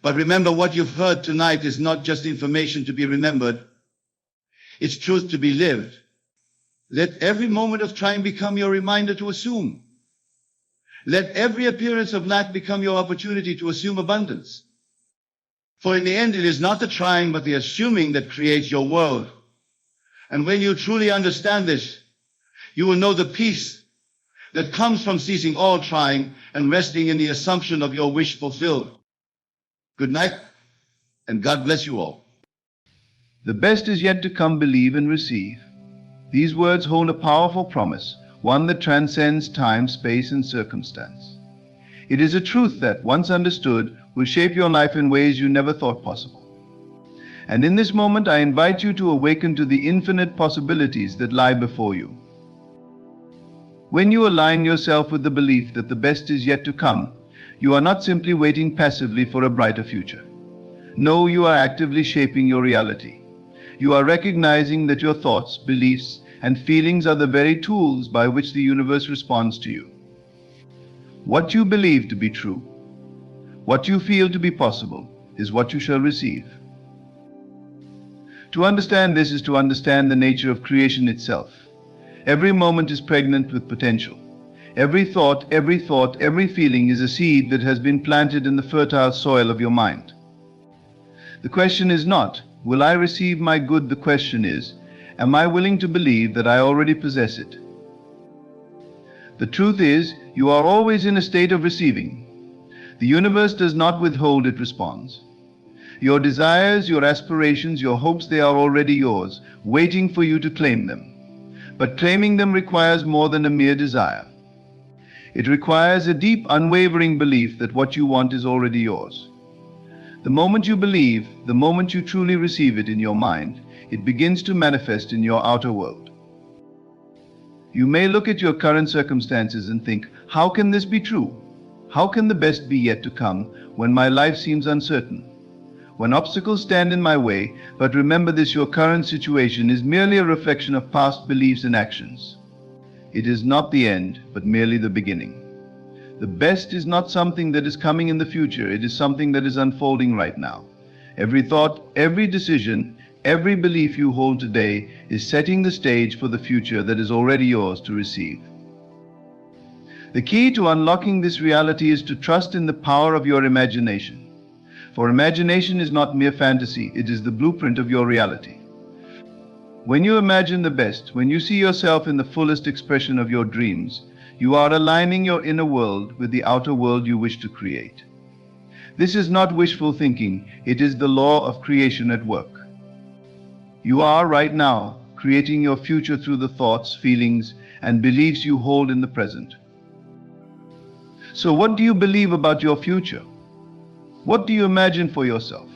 But remember, what you've heard tonight is not just information to be remembered. It's truth to be lived. Let every moment of trying become your reminder to assume. Let every appearance of lack become your opportunity to assume abundance. For in the end, it is not the trying, but the assuming that creates your world. And when you truly understand this, you will know the peace that comes from ceasing all trying and resting in the assumption of your wish fulfilled. Good night, and God bless you all. The best is yet to come. Believe and receive. These words hold a powerful promise, one that transcends time, space, and circumstance. It is a truth that, once understood, will shape your life in ways you never thought possible. And in this moment, I invite you to awaken to the infinite possibilities that lie before you. When you align yourself with the belief that the best is yet to come, you are not simply waiting passively for a brighter future. No, you are actively shaping your reality. You are recognizing that your thoughts, beliefs, and feelings are the very tools by which the universe responds to you. What you believe to be true, what you feel to be possible, is what you shall receive. To understand this is to understand the nature of creation itself. Every moment is pregnant with potential. Every thought, every feeling is a seed that has been planted in the fertile soil of your mind. The question is not, will I receive my good? The question is, am I willing to believe that I already possess it? The truth is, you are always in a state of receiving. The universe does not withhold, it responds. Your desires, your aspirations, your hopes, they are already yours, waiting for you to claim them. But claiming them requires more than a mere desire. It requires a deep, unwavering belief that what you want is already yours. The moment you believe, the moment you truly receive it in your mind, it begins to manifest in your outer world. You may look at your current circumstances and think, how can this be true? How can the best be yet to come when my life seems uncertain? When obstacles stand in my way, but remember this, your current situation is merely a reflection of past beliefs and actions. It is not the end, but merely the beginning. The best is not something that is coming in the future, it is something that is unfolding right now. Every thought, every decision, every belief you hold today is setting the stage for the future that is already yours to receive. The key to unlocking this reality is to trust in the power of your imagination. For imagination is not mere fantasy, it is the blueprint of your reality. When you imagine the best, when you see yourself in the fullest expression of your dreams, you are aligning your inner world with the outer world you wish to create. This is not wishful thinking, it is the law of creation at work. You are right now creating your future through the thoughts, feelings, and beliefs you hold in the present. So what do you believe about your future? What do you imagine for yourself?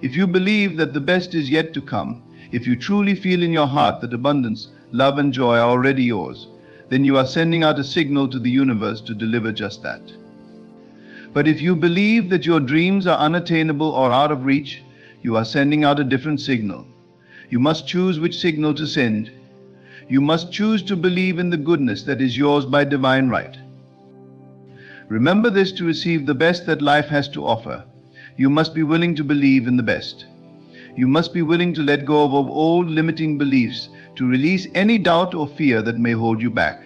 If you believe that the best is yet to come, if you truly feel in your heart that abundance, love, and joy are already yours, then you are sending out a signal to the universe to deliver just that. But if you believe that your dreams are unattainable or out of reach, you are sending out a different signal. You must choose which signal to send. You must choose to believe in the goodness that is yours by divine right. Remember this: to receive the best that life has to offer, you must be willing to believe in the best. You must be willing to let go of old limiting beliefs, to release any doubt or fear that may hold you back.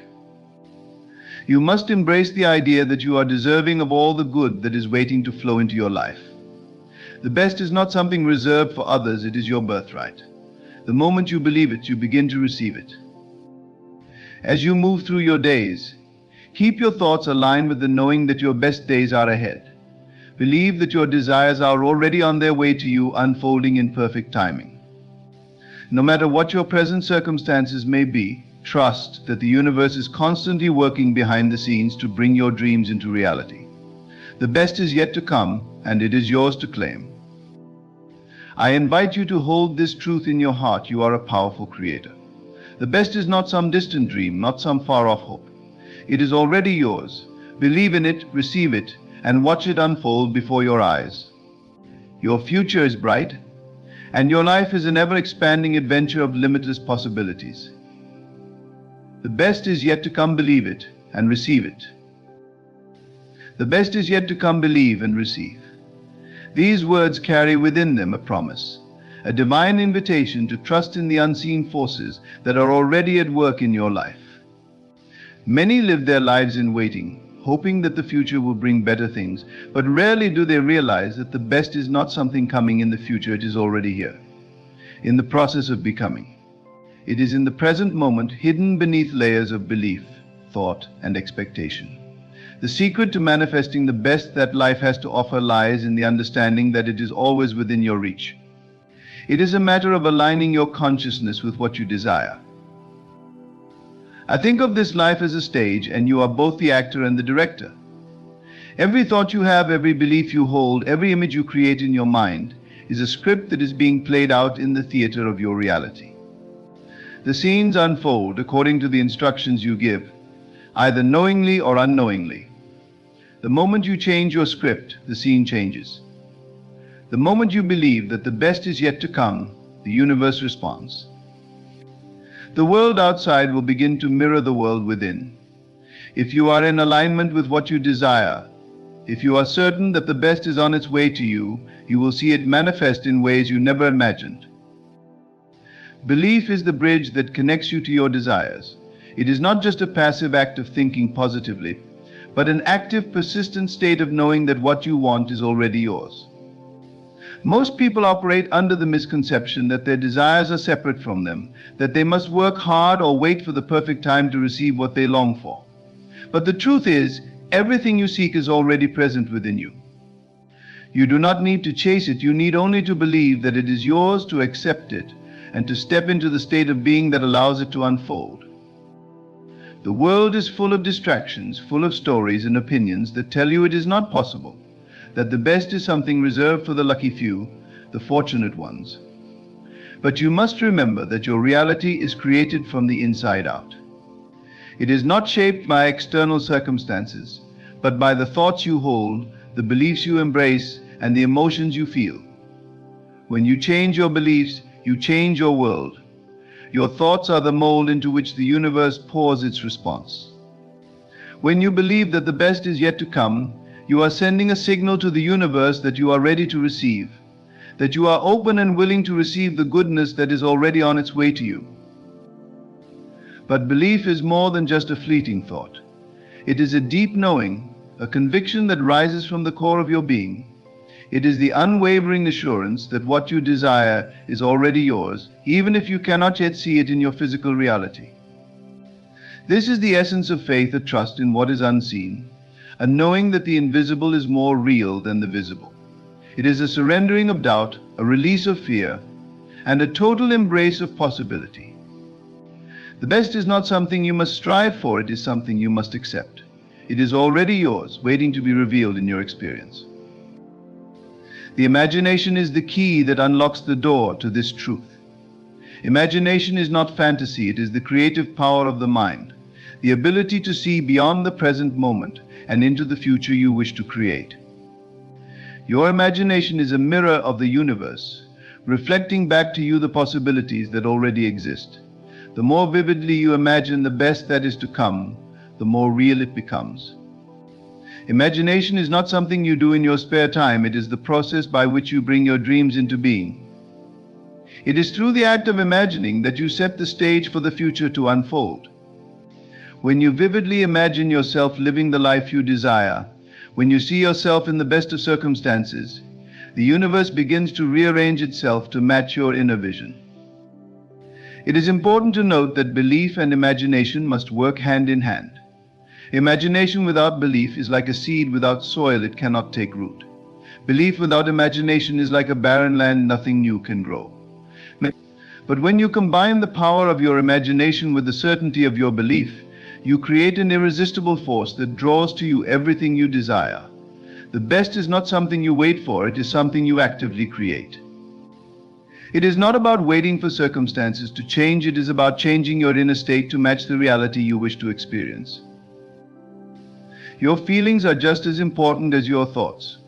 You must embrace the idea that you are deserving of all the good that is waiting to flow into your life. The best is not something reserved for others, it is your birthright. The moment you believe it, you begin to receive it. As you move through your days, keep your thoughts aligned with the knowing that your best days are ahead. Believe that your desires are already on their way to you, unfolding in perfect timing. No matter what your present circumstances may be, trust that the universe is constantly working behind the scenes to bring your dreams into reality. The best is yet to come, and it is yours to claim. I invite you to hold this truth in your heart: you are a powerful creator. The best is not some distant dream, not some far-off hope. It is already yours. Believe in it, receive it, and watch it unfold before your eyes. Your future is bright, and your life is an ever-expanding adventure of limitless possibilities. The best is yet to come. Believe it and receive it. The best is yet to come. Believe and receive. These words carry within them a promise, a divine invitation to trust in the unseen forces that are already at work in your life. Many live their lives in waiting, hoping that the future will bring better things, but rarely do they realize that the best is not something coming in the future, it is already here, in the process of becoming. It is in the present moment, hidden beneath layers of belief, thought, and expectation. The secret to manifesting the best that life has to offer lies in the understanding that it is always within your reach. It is a matter of aligning your consciousness with what you desire. I think of this life as a stage, and you are both the actor and the director. Every thought you have, every belief you hold, every image you create in your mind is a script that is being played out in the theater of your reality. The scenes unfold according to the instructions you give, either knowingly or unknowingly. The moment you change your script, the scene changes. The moment you believe that the best is yet to come, the universe responds. The world outside will begin to mirror the world within. If you are in alignment with what you desire, if you are certain that the best is on its way to you, you will see it manifest in ways you never imagined. Belief is the bridge that connects you to your desires. It is not just a passive act of thinking positively, but an active, persistent state of knowing that what you want is already yours. Most people operate under the misconception that their desires are separate from them, that they must work hard or wait for the perfect time to receive what they long for. But the truth is, everything you seek is already present within you. You do not need to chase it, you need only to believe that it is yours, to accept it, and to step into the state of being that allows it to unfold. The world is full of distractions, full of stories and opinions that tell you it is not possible, that the best is something reserved for the lucky few, the fortunate ones. But you must remember that your reality is created from the inside out. It is not shaped by external circumstances, but by the thoughts you hold, the beliefs you embrace, and the emotions you feel. When you change your beliefs, you change your world. Your thoughts are the mold into which the universe pours its response. When you believe that the best is yet to come, you are sending a signal to the universe that you are ready to receive, that you are open and willing to receive the goodness that is already on its way to you. But belief is more than just a fleeting thought. It is a deep knowing, a conviction that rises from the core of your being. It is the unwavering assurance that what you desire is already yours, even if you cannot yet see it in your physical reality. This is the essence of faith, a trust in what is unseen, a knowing that the invisible is more real than the visible. It is a surrendering of doubt, a release of fear, and a total embrace of possibility. The best is not something you must strive for, it is something you must accept. It is already yours, waiting to be revealed in your experience. The imagination is the key that unlocks the door to this truth. Imagination is not fantasy, it is the creative power of the mind, the ability to see beyond the present moment and into the future you wish to create. Your imagination is a mirror of the universe, reflecting back to you the possibilities that already exist. The more vividly you imagine the best that is to come, the more real it becomes. Imagination is not something you do in your spare time, it is the process by which you bring your dreams into being. It is through the act of imagining that you set the stage for the future to unfold. When you vividly imagine yourself living the life you desire, when you see yourself in the best of circumstances, the universe begins to rearrange itself to match your inner vision. It is important to note that belief and imagination must work hand in hand. Imagination without belief is like a seed without soil, it cannot take root. Belief without imagination is like a barren land, nothing new can grow. But when you combine the power of your imagination with the certainty of your belief, you create an irresistible force that draws to you everything you desire. The best is not something you wait for, it is something you actively create. It is not about waiting for circumstances to change, it is about changing your inner state to match the reality you wish to experience. Your feelings are just as important as your thoughts.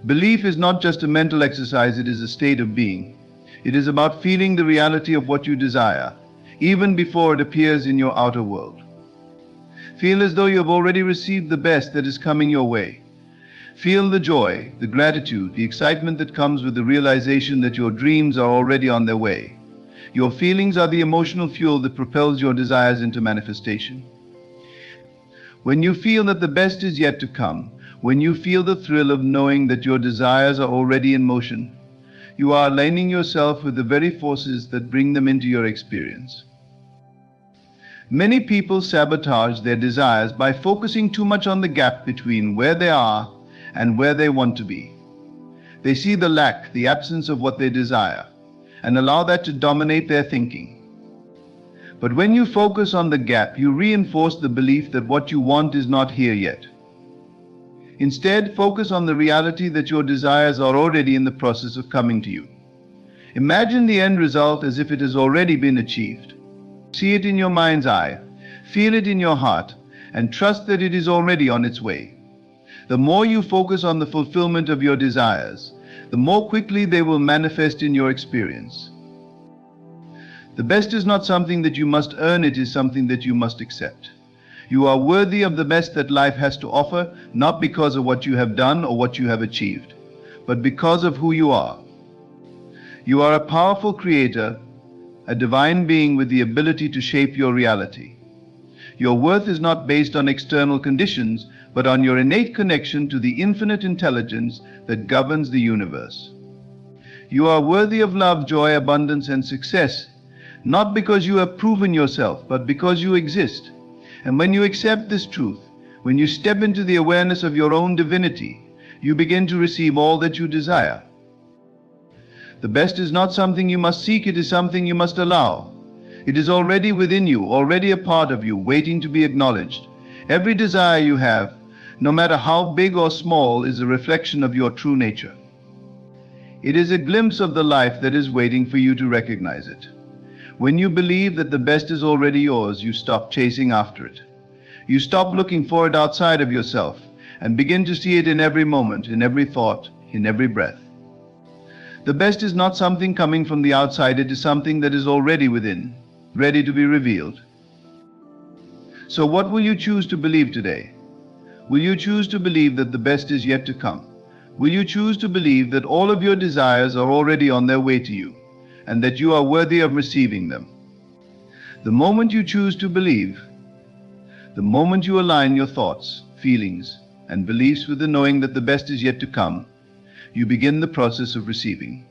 Belief is not just a mental exercise, it is a state of being. It is about feeling the reality of what you desire, even before it appears in your outer world. Feel as though you have already received the best that is coming your way. Feel the joy, the gratitude, the excitement that comes with the realization that your dreams are already on their way. Your feelings are the emotional fuel that propels your desires into manifestation. When you feel that the best is yet to come, when you feel the thrill of knowing that your desires are already in motion, you are aligning yourself with the very forces that bring them into your experience. Many people sabotage their desires by focusing too much on the gap between where they are and where they want to be. They see the lack, the absence of what they desire, and allow that to dominate their thinking. But when you focus on the gap, you reinforce the belief that what you want is not here yet. Instead, focus on the reality that your desires are already in the process of coming to you. Imagine the end result as if it has already been achieved. See it in your mind's eye, feel it in your heart, and trust that it is already on its way. The more you focus on the fulfillment of your desires, the more quickly they will manifest in your experience. The best is not something that you must earn, it is something that you must accept. You are worthy of the best that life has to offer, not because of what you have done or what you have achieved, but because of who you are. You are a powerful creator, a divine being with the ability to shape your reality. Your worth is not based on external conditions, but on your innate connection to the infinite intelligence that governs the universe. You are worthy of love, joy, abundance, and success, not because you have proven yourself, but because you exist. And when you accept this truth, when you step into the awareness of your own divinity, you begin to receive all that you desire. The best is not something you must seek, it is something you must allow. It is already within you, already a part of you, waiting to be acknowledged. Every desire you have, no matter how big or small, is a reflection of your true nature. It is a glimpse of the life that is waiting for you to recognize it. When you believe that the best is already yours, you stop chasing after it. You stop looking for it outside of yourself and begin to see it in every moment, in every thought, in every breath. The best is not something coming from the outside, it is something that is already within, ready to be revealed. So what will you choose to believe today? Will you choose to believe that the best is yet to come? Will you choose to believe that all of your desires are already on their way to you, and that you are worthy of receiving them? The moment you choose to believe, the moment you align your thoughts, feelings, and beliefs with the knowing that the best is yet to come, you begin the process of receiving.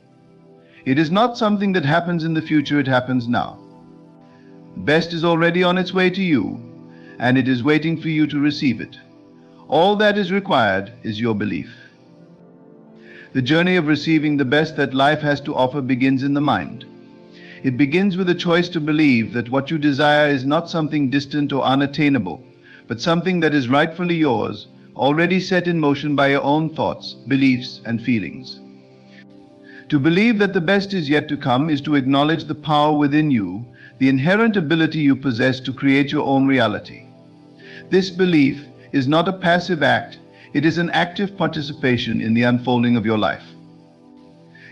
It is not something that happens in the future, it happens now. The best is already on its way to you, and it is waiting for you to receive it. All that is required is your belief. The journey of receiving the best that life has to offer begins in the mind. It begins with a choice to believe that what you desire is not something distant or unattainable, but something that is rightfully yours, already set in motion by your own thoughts, beliefs, and feelings. To believe that the best is yet to come is to acknowledge the power within you, the inherent ability you possess to create your own reality. This belief is not a passive act, it is an active participation in the unfolding of your life.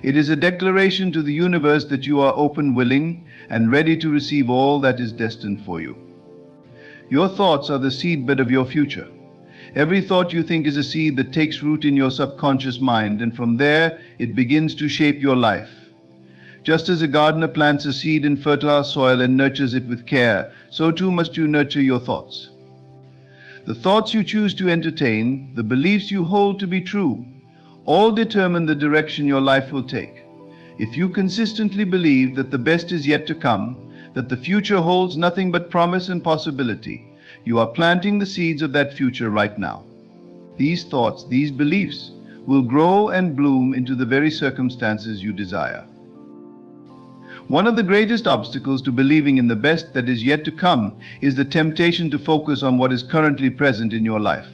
It is a declaration to the universe that you are open, willing, and ready to receive all that is destined for you. Your thoughts are the seedbed of your future. Every thought you think is a seed that takes root in your subconscious mind, and from there it begins to shape your life. Just as a gardener plants a seed in fertile soil and nurtures it with care, so too must you nurture your thoughts. The thoughts you choose to entertain, the beliefs you hold to be true, all determine the direction your life will take. If you consistently believe that the best is yet to come, that the future holds nothing but promise and possibility, you are planting the seeds of that future right now. These thoughts, these beliefs, will grow and bloom into the very circumstances you desire. One of the greatest obstacles to believing in the best that is yet to come is the temptation to focus on what is currently present in your life.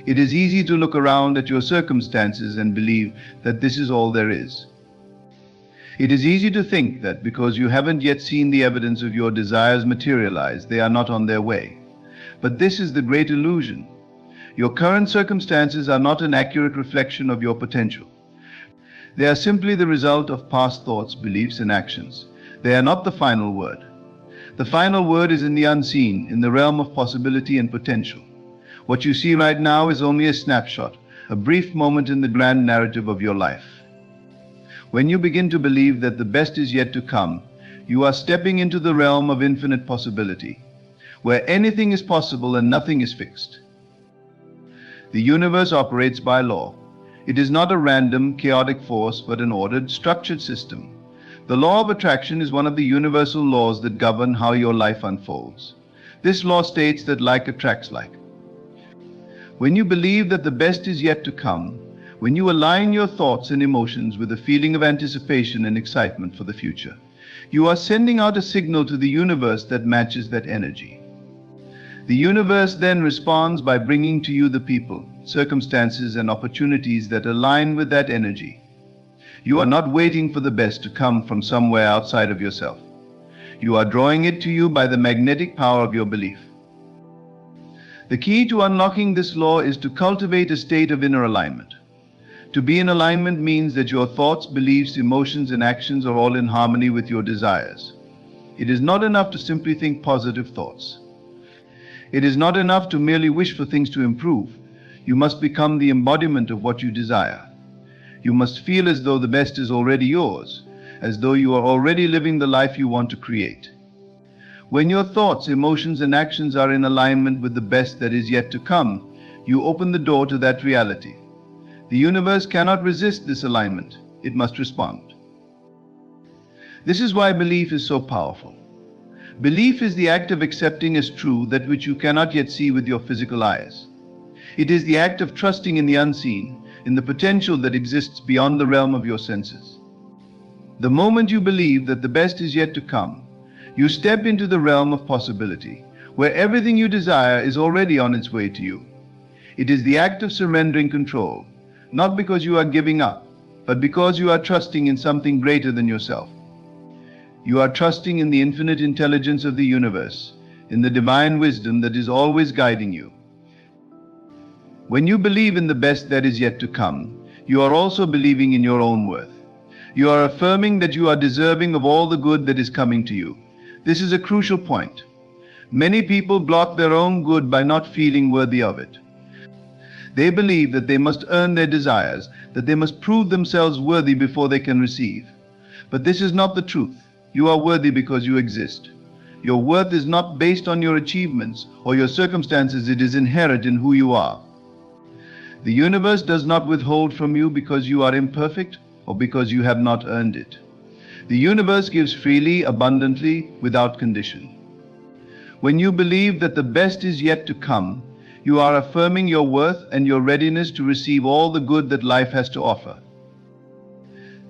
It is easy to look around at your circumstances and believe that this is all there is. It is easy to think that because you haven't yet seen the evidence of your desires materialize, they are not on their way. But this is the great illusion. Your current circumstances are not an accurate reflection of your potential. They are simply the result of past thoughts, beliefs, and actions. They are not the final word. The final word is in the unseen, in the realm of possibility and potential. What you see right now is only a snapshot, a brief moment in the grand narrative of your life. When you begin to believe that the best is yet to come, you are stepping into the realm of infinite possibility, where anything is possible and nothing is fixed. The universe operates by law. It is not a random, chaotic force, but an ordered, structured system. The law of attraction is one of the universal laws that govern how your life unfolds. This law states that like attracts like. When you believe that the best is yet to come, when you align your thoughts and emotions with a feeling of anticipation and excitement for the future, you are sending out a signal to the universe that matches that energy. The universe then responds by bringing to you the people, circumstances, and opportunities that align with that energy. You are not waiting for the best to come from somewhere outside of yourself. You are drawing it to you by the magnetic power of your belief. The key to unlocking this law is to cultivate a state of inner alignment. To be in alignment means that your thoughts, beliefs, emotions, and actions are all in harmony with your desires. It is not enough to simply think positive thoughts. It is not enough to merely wish for things to improve. You must become the embodiment of what you desire. You must feel as though the best is already yours, as though you are already living the life you want to create. When your thoughts, emotions, and actions are in alignment with the best that is yet to come, you open the door to that reality. The universe cannot resist this alignment. It must respond. This is why belief is so powerful. Belief is the act of accepting as true that which you cannot yet see with your physical eyes. It is the act of trusting in the unseen, in the potential that exists beyond the realm of your senses. The moment you believe that the best is yet to come, you step into the realm of possibility, where everything you desire is already on its way to you. It is the act of surrendering control, not because you are giving up, but because you are trusting in something greater than yourself. You are trusting in the infinite intelligence of the universe, in the divine wisdom that is always guiding you. When you believe in the best that is yet to come, you are also believing in your own worth. You are affirming that you are deserving of all the good that is coming to you. This is a crucial point. Many people block their own good by not feeling worthy of it. They believe that they must earn their desires, that they must prove themselves worthy before they can receive. But this is not the truth. You are worthy because you exist. Your worth is not based on your achievements or your circumstances. It is inherent in who you are. The universe does not withhold from you because you are imperfect or because you have not earned it. The universe gives freely, abundantly, without condition. When you believe that the best is yet to come, you are affirming your worth and your readiness to receive all the good that life has to offer.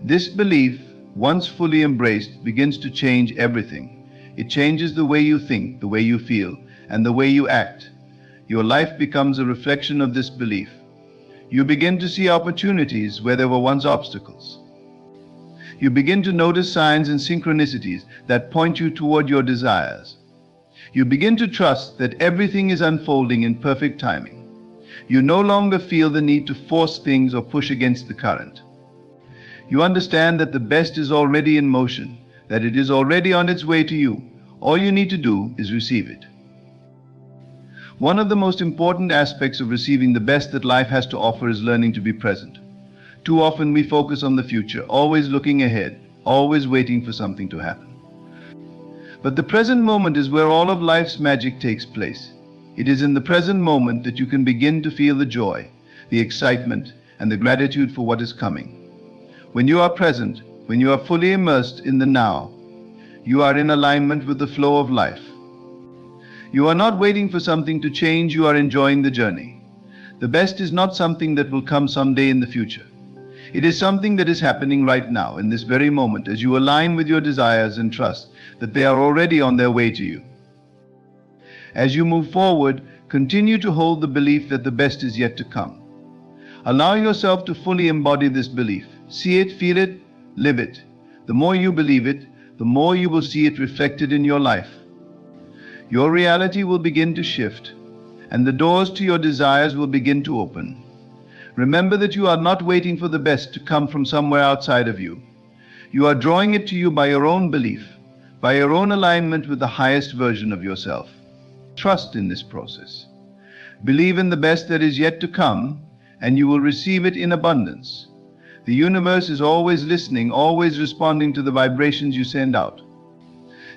This belief, once fully embraced, begins to change everything. It changes the way you think, the way you feel, and the way you act. Your life becomes a reflection of this belief. You begin to see opportunities where there were once obstacles. You begin to notice signs and synchronicities that point you toward your desires. You begin to trust that everything is unfolding in perfect timing. You no longer feel the need to force things or push against the current. You understand that the best is already in motion, that it is already on its way to you. All you need to do is receive it. One of the most important aspects of receiving the best that life has to offer is learning to be present. Too often we focus on the future, always looking ahead, always waiting for something to happen. But the present moment is where all of life's magic takes place. It is in the present moment that you can begin to feel the joy, the excitement, and the gratitude for what is coming. When you are present, when you are fully immersed in the now, you are in alignment with the flow of life. You are not waiting for something to change, you are enjoying the journey. The best is not something that will come someday in the future. It is something that is happening right now, in this very moment, as you align with your desires and trust that they are already on their way to you. As you move forward, continue to hold the belief that the best is yet to come. Allow yourself to fully embody this belief. See it, feel it, live it. The more you believe it, the more you will see it reflected in your life. Your reality will begin to shift, and the doors to your desires will begin to open. Remember that you are not waiting for the best to come from somewhere outside of you. You are drawing it to you by your own belief, by your own alignment with the highest version of yourself. Trust in this process. Believe in the best that is yet to come, and you will receive it in abundance. The universe is always listening, always responding to the vibrations you send out.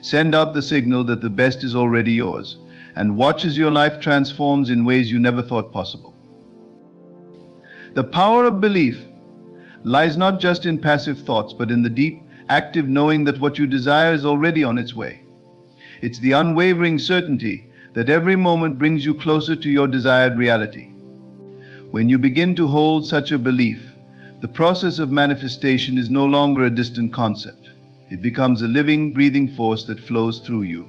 Send out the signal that the best is already yours, and watch as your life transforms in ways you never thought possible. The power of belief lies not just in passive thoughts, but in the deep, active knowing that what you desire is already on its way. It's the unwavering certainty that every moment brings you closer to your desired reality. When you begin to hold such a belief, the process of manifestation is no longer a distant concept. It becomes a living, breathing force that flows through you.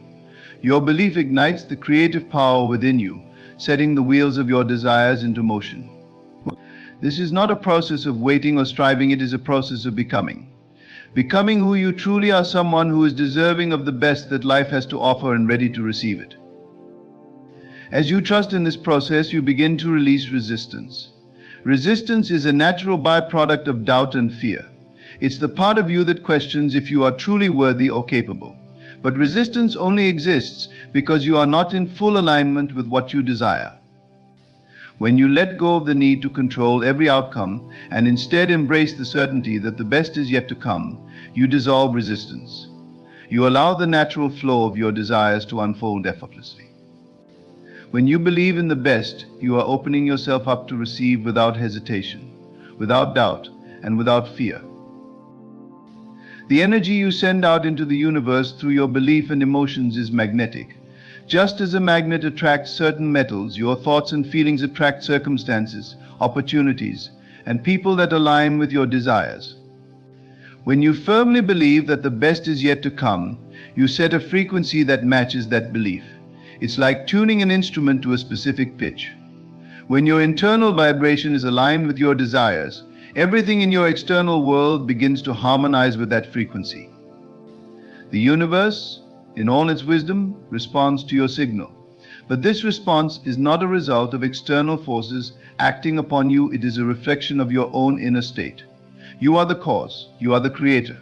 Your belief ignites the creative power within you, setting the wheels of your desires into motion. This is not a process of waiting or striving, it is a process of becoming. Becoming who you truly are, someone who is deserving of the best that life has to offer and ready to receive it. As you trust in this process, you begin to release resistance. Resistance is a natural byproduct of doubt and fear. It's the part of you that questions if you are truly worthy or capable. But resistance only exists because you are not in full alignment with what you desire. When you let go of the need to control every outcome and instead embrace the certainty that the best is yet to come, you dissolve resistance. You allow the natural flow of your desires to unfold effortlessly. When you believe in the best, you are opening yourself up to receive without hesitation, without doubt, and without fear. The energy you send out into the universe through your belief and emotions is magnetic. Just as a magnet attracts certain metals, your thoughts and feelings attract circumstances, opportunities, and people that align with your desires. When you firmly believe that the best is yet to come, you set a frequency that matches that belief. It's like tuning an instrument to a specific pitch. When your internal vibration is aligned with your desires, everything in your external world begins to harmonize with that frequency. The universe, in all its wisdom, responds to your signal. But this response is not a result of external forces acting upon you, it is a reflection of your own inner state. You are the cause, you are the creator.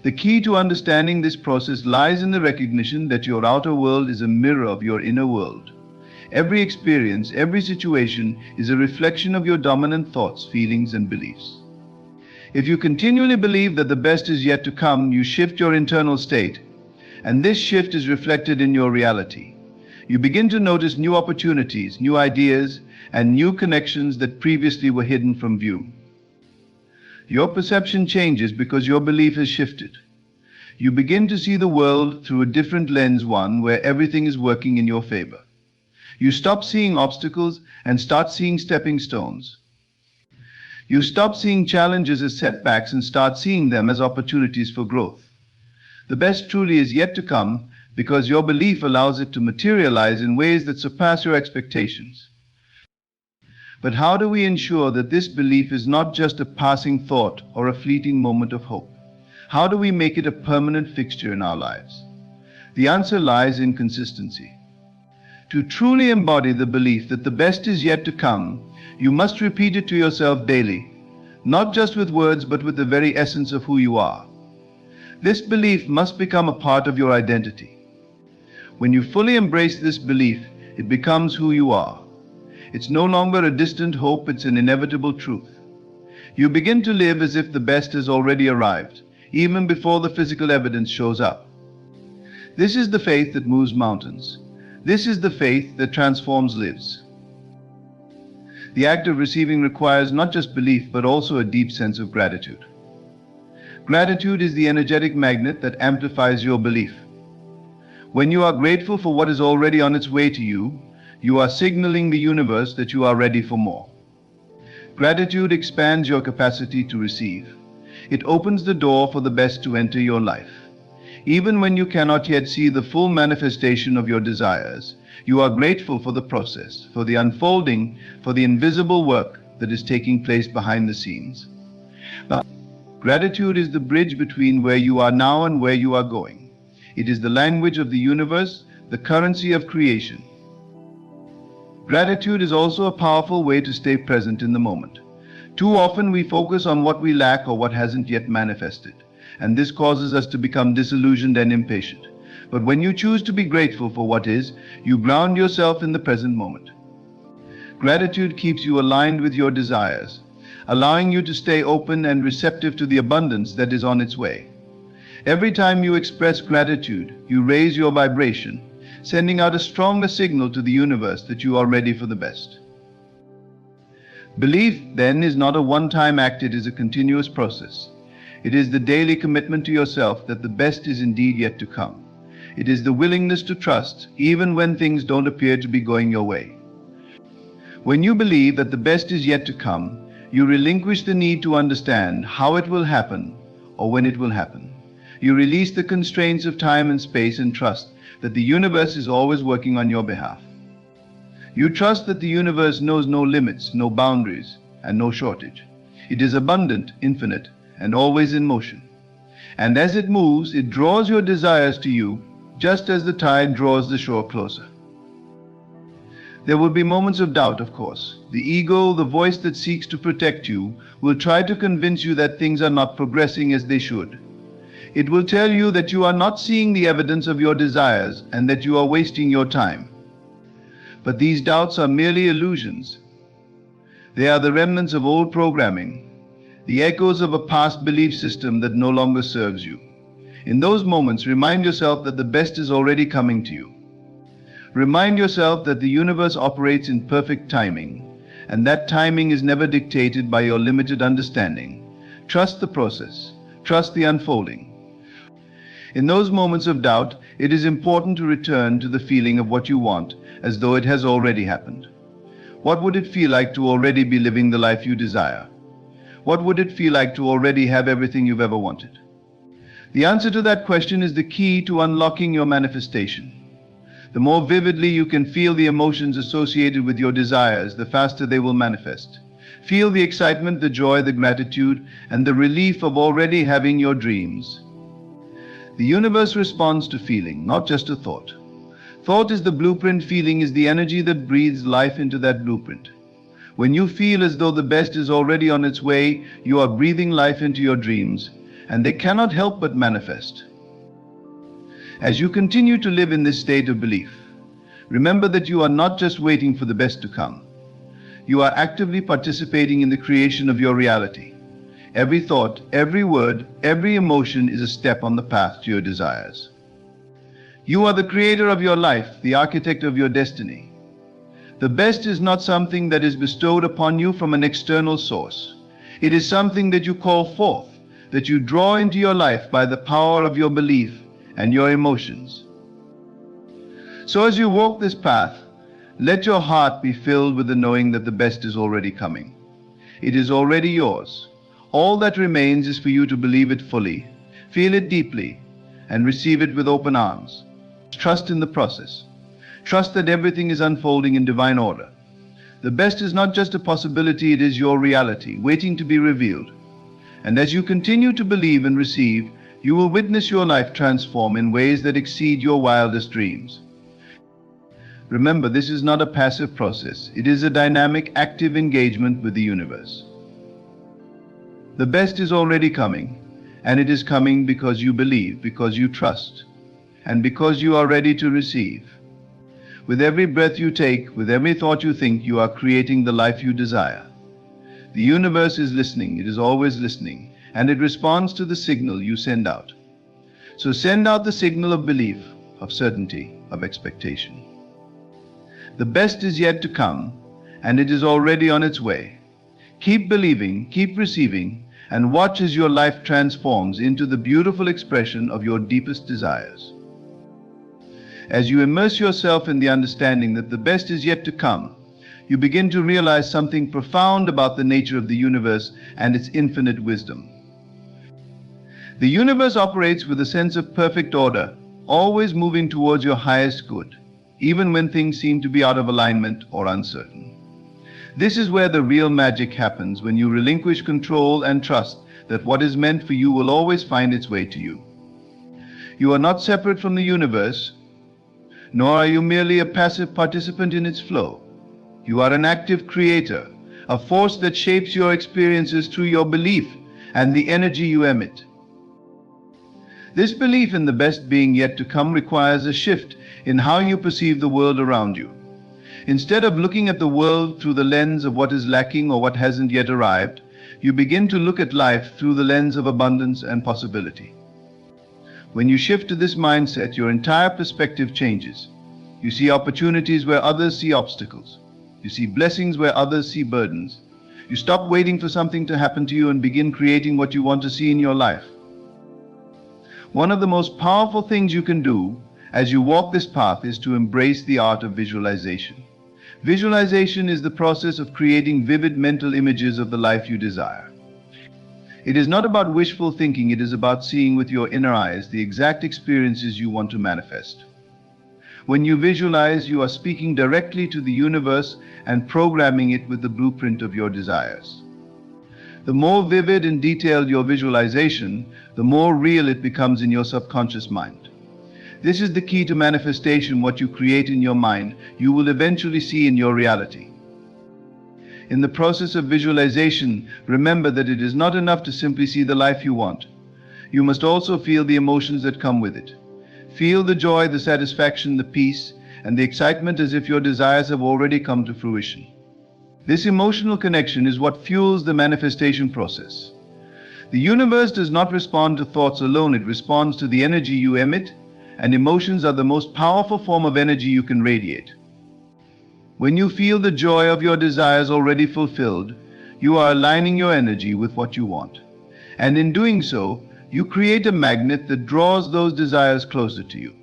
The key to understanding this process lies in the recognition that your outer world is a mirror of your inner world. Every experience, every situation is a reflection of your dominant thoughts, feelings, and beliefs. If you continually believe that the best is yet to come, you shift your internal state, and this shift is reflected in your reality. You begin to notice new opportunities, new ideas, and new connections that previously were hidden from view. Your perception changes because your belief has shifted. You begin to see the world through a different lens, one where everything is working in your favor. You stop seeing obstacles and start seeing stepping stones. You stop seeing challenges as setbacks and start seeing them as opportunities for growth. The best truly is yet to come because your belief allows it to materialize in ways that surpass your expectations. But how do we ensure that this belief is not just a passing thought or a fleeting moment of hope? How do we make it a permanent fixture in our lives? The answer lies in consistency. To truly embody the belief that the best is yet to come, you must repeat it to yourself daily, not just with words, but with the very essence of who you are. This belief must become a part of your identity. When you fully embrace this belief, it becomes who you are. It's no longer a distant hope, it's an inevitable truth. You begin to live as if the best has already arrived, even before the physical evidence shows up. This is the faith that moves mountains. This is the faith that transforms lives. The act of receiving requires not just belief, but also a deep sense of gratitude. Gratitude is the energetic magnet that amplifies your belief. When you are grateful for what is already on its way to you, you are signaling the universe that you are ready for more. Gratitude expands your capacity to receive. It opens the door for the best to enter your life. Even when you cannot yet see the full manifestation of your desires, you are grateful for the process, for the unfolding, for the invisible work that is taking place behind the scenes. Now, gratitude is the bridge between where you are now and where you are going. It is the language of the universe, the currency of creation. Gratitude is also a powerful way to stay present in the moment. Too often we focus on what we lack or what hasn't yet manifested, and this causes us to become disillusioned and impatient. But when you choose to be grateful for what is, you ground yourself in the present moment. Gratitude keeps you aligned with your desires, allowing you to stay open and receptive to the abundance that is on its way. Every time you express gratitude, you raise your vibration, sending out a stronger signal to the universe that you are ready for the best. Belief, then, is not a one-time act, it is a continuous process. It is the daily commitment to yourself that the best is indeed yet to come. It is the willingness to trust, even when things don't appear to be going your way. When you believe that the best is yet to come, you relinquish the need to understand how it will happen or when it will happen. You release the constraints of time and space and trust that the universe is always working on your behalf. You trust that the universe knows no limits, no boundaries, and no shortage. It is abundant, infinite, and always in motion. And as it moves, it draws your desires to you, just as the tide draws the shore closer. There will be moments of doubt, of course. The ego, the voice that seeks to protect you, will try to convince you that things are not progressing as they should. It will tell you that you are not seeing the evidence of your desires and that you are wasting your time. But these doubts are merely illusions. They are the remnants of old programming, the echoes of a past belief system that no longer serves you. In those moments, remind yourself that the best is already coming to you. Remind yourself that the universe operates in perfect timing, and that timing is never dictated by your limited understanding. Trust the process. Trust the unfolding. In those moments of doubt, it is important to return to the feeling of what you want, as though it has already happened. What would it feel like to already be living the life you desire? What would it feel like to already have everything you've ever wanted? The answer to that question is the key to unlocking your manifestation. The more vividly you can feel the emotions associated with your desires, the faster they will manifest. Feel the excitement, the joy, the gratitude, and the relief of already having your dreams. The universe responds to feeling, not just to thought. Thought is the blueprint, feeling is the energy that breathes life into that blueprint. When you feel as though the best is already on its way, you are breathing life into your dreams, and they cannot help but manifest. As you continue to live in this state of belief, remember that you are not just waiting for the best to come. You are actively participating in the creation of your reality. Every thought, every word, every emotion is a step on the path to your desires. You are the creator of your life, the architect of your destiny. The best is not something that is bestowed upon you from an external source. It is something that you call forth, that you draw into your life by the power of your belief and your emotions. So as you walk this path, let your heart be filled with the knowing that the best is already coming. It is already yours. All that remains is for you to believe it fully, feel it deeply, and receive it with open arms. Trust in the process. Trust that everything is unfolding in divine order. The best is not just a possibility, it is your reality, waiting to be revealed. And as you continue to believe and receive, you will witness your life transform in ways that exceed your wildest dreams. Remember, this is not a passive process. It is a dynamic, active engagement with the universe. The best is already coming, and it is coming because you believe, because you trust, and because you are ready to receive. With every breath you take, with every thought you think, you are creating the life you desire. The universe is listening, it is always listening, and it responds to the signal you send out. So send out the signal of belief, of certainty, of expectation. The best is yet to come, and it is already on its way. Keep believing, keep receiving, and watch as your life transforms into the beautiful expression of your deepest desires. As you immerse yourself in the understanding that the best is yet to come, you begin to realize something profound about the nature of the universe and its infinite wisdom. The universe operates with a sense of perfect order, always moving towards your highest good, even when things seem to be out of alignment or uncertain. This is where the real magic happens, when you relinquish control and trust that what is meant for you will always find its way to you. You are not separate from the universe, nor are you merely a passive participant in its flow. You are an active creator, a force that shapes your experiences through your belief and the energy you emit. This belief in the best being yet to come requires a shift in how you perceive the world around you. Instead of looking at the world through the lens of what is lacking or what hasn't yet arrived, you begin to look at life through the lens of abundance and possibility. When you shift to this mindset, your entire perspective changes. You see opportunities where others see obstacles. You see blessings where others see burdens. You stop waiting for something to happen to you and begin creating what you want to see in your life. One of the most powerful things you can do as you walk this path is to embrace the art of visualization. Visualization is the process of creating vivid mental images of the life you desire. It is not about wishful thinking, it is about seeing with your inner eyes the exact experiences you want to manifest. When you visualize, you are speaking directly to the universe and programming it with the blueprint of your desires. The more vivid and detailed your visualization, the more real it becomes in your subconscious mind. This is the key to manifestation. What you create in your mind, you will eventually see in your reality. In the process of visualization, remember that it is not enough to simply see the life you want. You must also feel the emotions that come with it. Feel the joy, the satisfaction, the peace, and the excitement as if your desires have already come to fruition. This emotional connection is what fuels the manifestation process. The universe does not respond to thoughts alone, it responds to the energy you emit, and emotions are the most powerful form of energy you can radiate. When you feel the joy of your desires already fulfilled, you are aligning your energy with what you want. And in doing so, you create a magnet that draws those desires closer to you.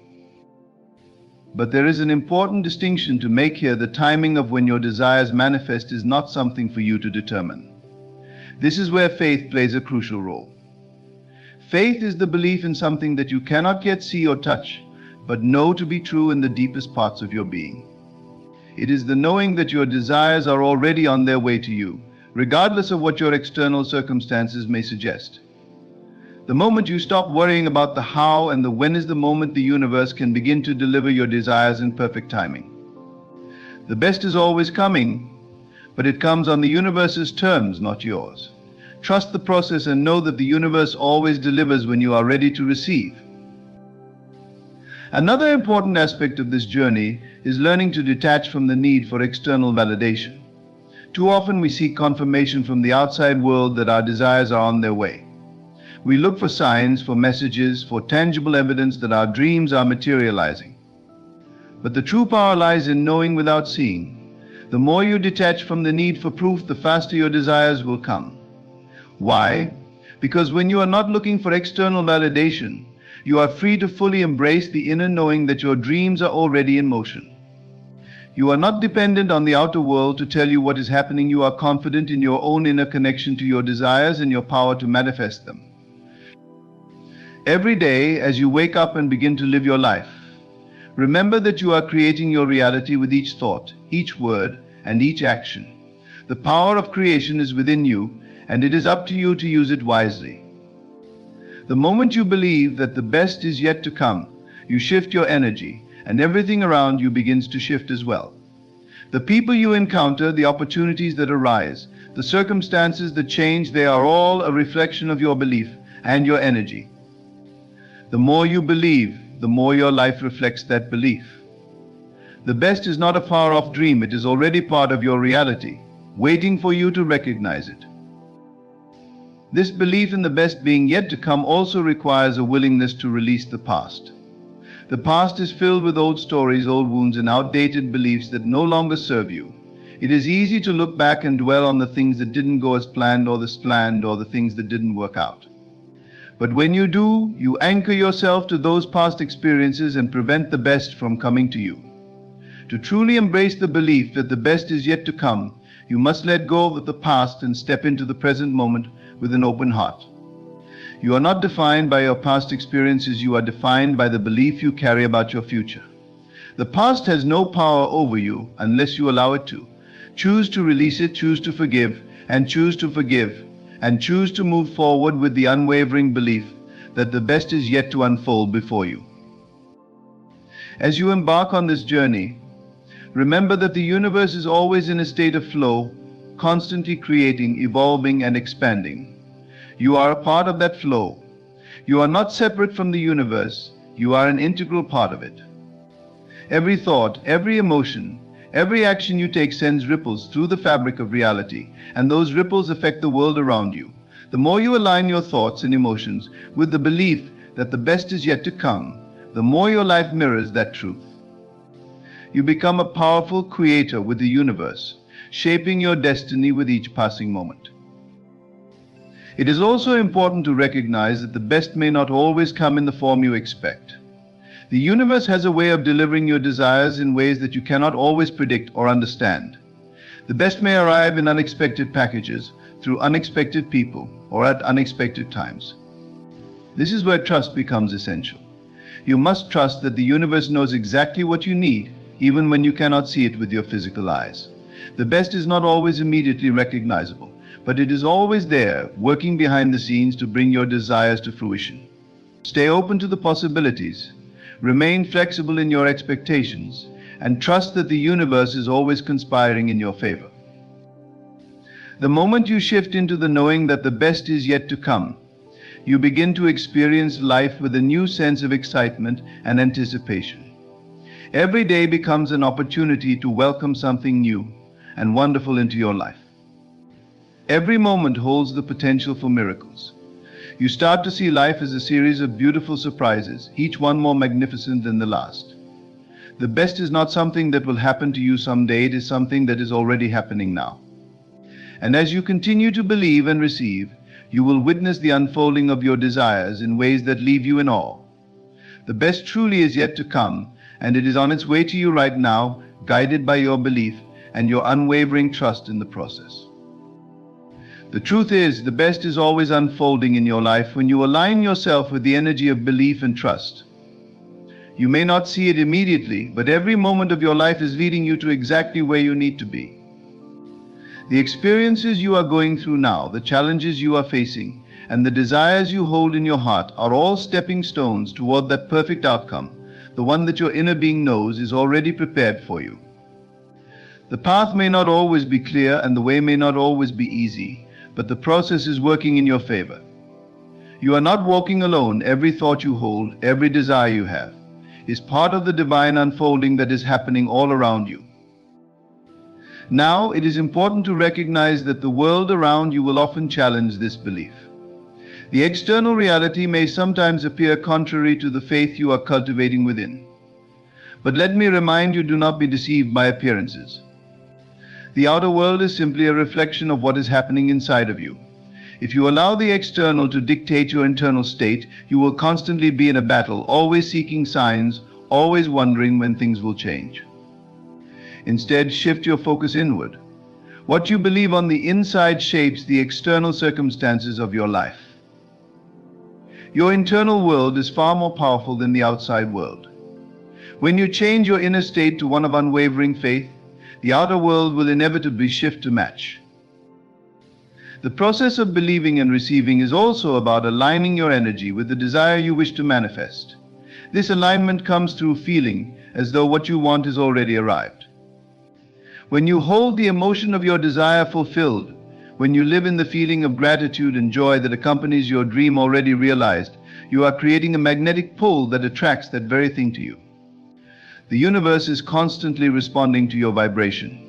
But there is an important distinction to make here. The timing of when your desires manifest is not something for you to determine. This is where faith plays a crucial role. Faith is the belief in something that you cannot yet see or touch, but know to be true in the deepest parts of your being. It is the knowing that your desires are already on their way to you, regardless of what your external circumstances may suggest. The moment you stop worrying about the how and the when is the moment the universe can begin to deliver your desires in perfect timing. The best is always coming, but it comes on the universe's terms, not yours. Trust the process and know that the universe always delivers when you are ready to receive. Another important aspect of this journey is learning to detach from the need for external validation. Too often we seek confirmation from the outside world that our desires are on their way. We look for signs, for messages, for tangible evidence that our dreams are materializing. But the true power lies in knowing without seeing. The more you detach from the need for proof, the faster your desires will come. Why? Because when you are not looking for external validation, you are free to fully embrace the inner knowing that your dreams are already in motion. You are not dependent on the outer world to tell you what is happening. You are confident in your own inner connection to your desires and your power to manifest them. Every day, as you wake up and begin to live your life, remember that you are creating your reality with each thought, each word, and each action. The power of creation is within you, and it is up to you to use it wisely. The moment you believe that the best is yet to come, you shift your energy, and everything around you begins to shift as well. The people you encounter, the opportunities that arise, the circumstances that change, they are all a reflection of your belief and your energy. The more you believe, the more your life reflects that belief. The best is not a far-off dream, it is already part of your reality, waiting for you to recognize it. This belief in the best being yet to come also requires a willingness to release the past. The past is filled with old stories, old wounds, and outdated beliefs that no longer serve you. It is easy to look back and dwell on the things that didn't go as planned or the things that didn't work out. But when you do, you anchor yourself to those past experiences and prevent the best from coming to you. To truly embrace the belief that the best is yet to come, you must let go of the past and step into the present moment with an open heart. You are not defined by your past experiences, you are defined by the belief you carry about your future. The past has no power over you unless you allow it to. Choose to release it, choose to forgive, and choose to forgive, and choose to move forward with the unwavering belief that the best is yet to unfold before you. As you embark on this journey, Remember that the universe is always in a state of flow, constantly creating, evolving, and expanding. You are a part of that flow. You are not separate from the universe. You are an integral part of it. Every thought, every emotion, every action you take sends ripples through the fabric of reality, and those ripples affect the world around you. The more you align your thoughts and emotions with the belief that the best is yet to come, the more your life mirrors that truth. You become a powerful creator with the universe, shaping your destiny with each passing moment. It is also important to recognize that the best may not always come in the form you expect. The universe has a way of delivering your desires in ways that you cannot always predict or understand. The best may arrive in unexpected packages, through unexpected people, or at unexpected times. This is where trust becomes essential. You must trust that the universe knows exactly what you need, even when you cannot see it with your physical eyes. The best is not always immediately recognizable, but it is always there, working behind the scenes to bring your desires to fruition. Stay open to the possibilities. Remain flexible in your expectations, and trust that the universe is always conspiring in your favor. The moment you shift into the knowing that the best is yet to come, you begin to experience life with a new sense of excitement and anticipation. Every day becomes an opportunity to welcome something new and wonderful into your life. Every moment holds the potential for miracles. You start to see life as a series of beautiful surprises, each one more magnificent than the last. The best is not something that will happen to you someday, it is something that is already happening now. And as you continue to believe and receive, you will witness the unfolding of your desires in ways that leave you in awe. The best truly is yet to come, and it is on its way to you right now, guided by your belief and your unwavering trust in the process. The truth is, the best is always unfolding in your life when you align yourself with the energy of belief and trust. You may not see it immediately, but every moment of your life is leading you to exactly where you need to be. The experiences you are going through now, the challenges you are facing, and the desires you hold in your heart are all stepping stones toward that perfect outcome, the one that your inner being knows is already prepared for you. The path may not always be clear and the way may not always be easy, but the process is working in your favor. You are not walking alone. Every thought you hold, every desire you have, is part of the divine unfolding that is happening all around you. Now, it is important to recognize that the world around you will often challenge this belief. The external reality may sometimes appear contrary to the faith you are cultivating within. But let me remind you, do not be deceived by appearances. The outer world is simply a reflection of what is happening inside of you. If you allow the external to dictate your internal state, you will constantly be in a battle, always seeking signs, always wondering when things will change. Instead, shift your focus inward. What you believe on the inside shapes the external circumstances of your life. Your internal world is far more powerful than the outside world. When you change your inner state to one of unwavering faith, the outer world will inevitably shift to match. The process of believing and receiving is also about aligning your energy with the desire you wish to manifest. This alignment comes through feeling as though what you want has already arrived. When you hold the emotion of your desire fulfilled, when you live in the feeling of gratitude and joy that accompanies your dream already realized, you are creating a magnetic pull that attracts that very thing to you. The universe is constantly responding to your vibration.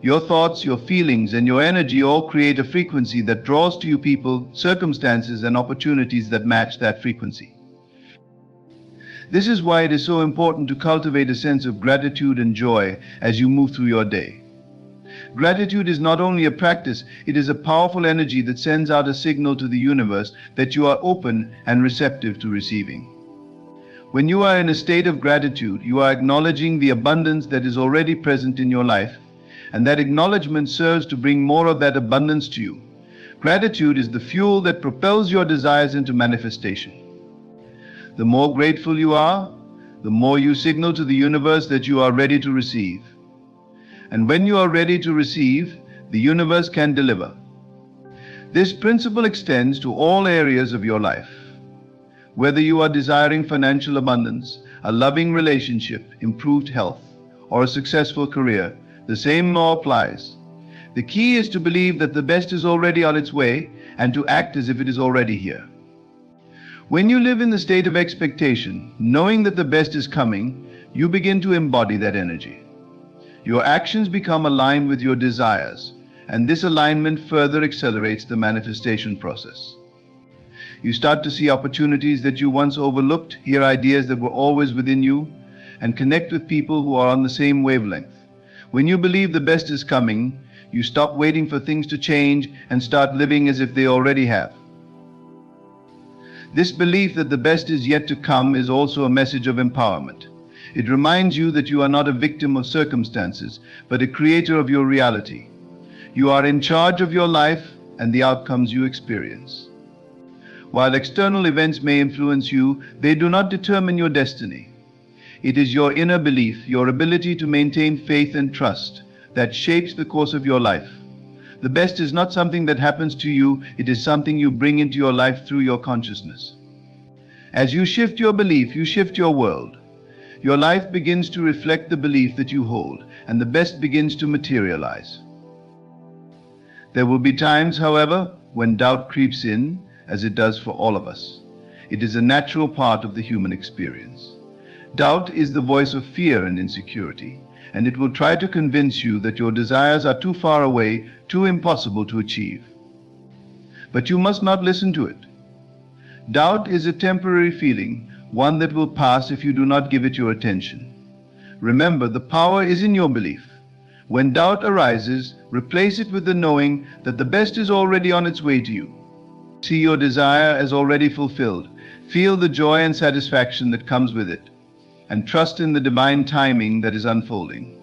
Your thoughts, your feelings, and your energy all create a frequency that draws to you people, circumstances, and opportunities that match that frequency. This is why it is so important to cultivate a sense of gratitude and joy as you move through your day. Gratitude is not only a practice, it is a powerful energy that sends out a signal to the universe that you are open and receptive to receiving. When you are in a state of gratitude, you are acknowledging the abundance that is already present in your life, and that acknowledgement serves to bring more of that abundance to you. Gratitude is the fuel that propels your desires into manifestation. The more grateful you are, the more you signal to the universe that you are ready to receive. And when you are ready to receive, the universe can deliver. This principle extends to all areas of your life. Whether you are desiring financial abundance, a loving relationship, improved health, or a successful career, the same law applies. The key is to believe that the best is already on its way and to act as if it is already here. When you live in the state of expectation, knowing that the best is coming, you begin to embody that energy. Your actions become aligned with your desires, and this alignment further accelerates the manifestation process. You start to see opportunities that you once overlooked, hear ideas that were always within you, and connect with people who are on the same wavelength. When you believe the best is coming, you stop waiting for things to change and start living as if they already have. This belief that the best is yet to come is also a message of empowerment. It reminds you that you are not a victim of circumstances, but a creator of your reality. You are in charge of your life and the outcomes you experience. While external events may influence you, they do not determine your destiny. It is your inner belief, your ability to maintain faith and trust, that shapes the course of your life. The best is not something that happens to you, it is something you bring into your life through your consciousness. As you shift your belief, you shift your world. Your life begins to reflect the belief that you hold, and the best begins to materialize. There will be times, however, when doubt creeps in, as it does for all of us. It is a natural part of the human experience. Doubt is the voice of fear and insecurity, and it will try to convince you that your desires are too far away, too impossible to achieve. But you must not listen to it. Doubt is a temporary feeling, one that will pass if you do not give it your attention. Remember, the power is in your belief. When doubt arises, replace it with the knowing that the best is already on its way to you. See your desire as already fulfilled. Feel the joy and satisfaction that comes with it, and trust in the divine timing that is unfolding.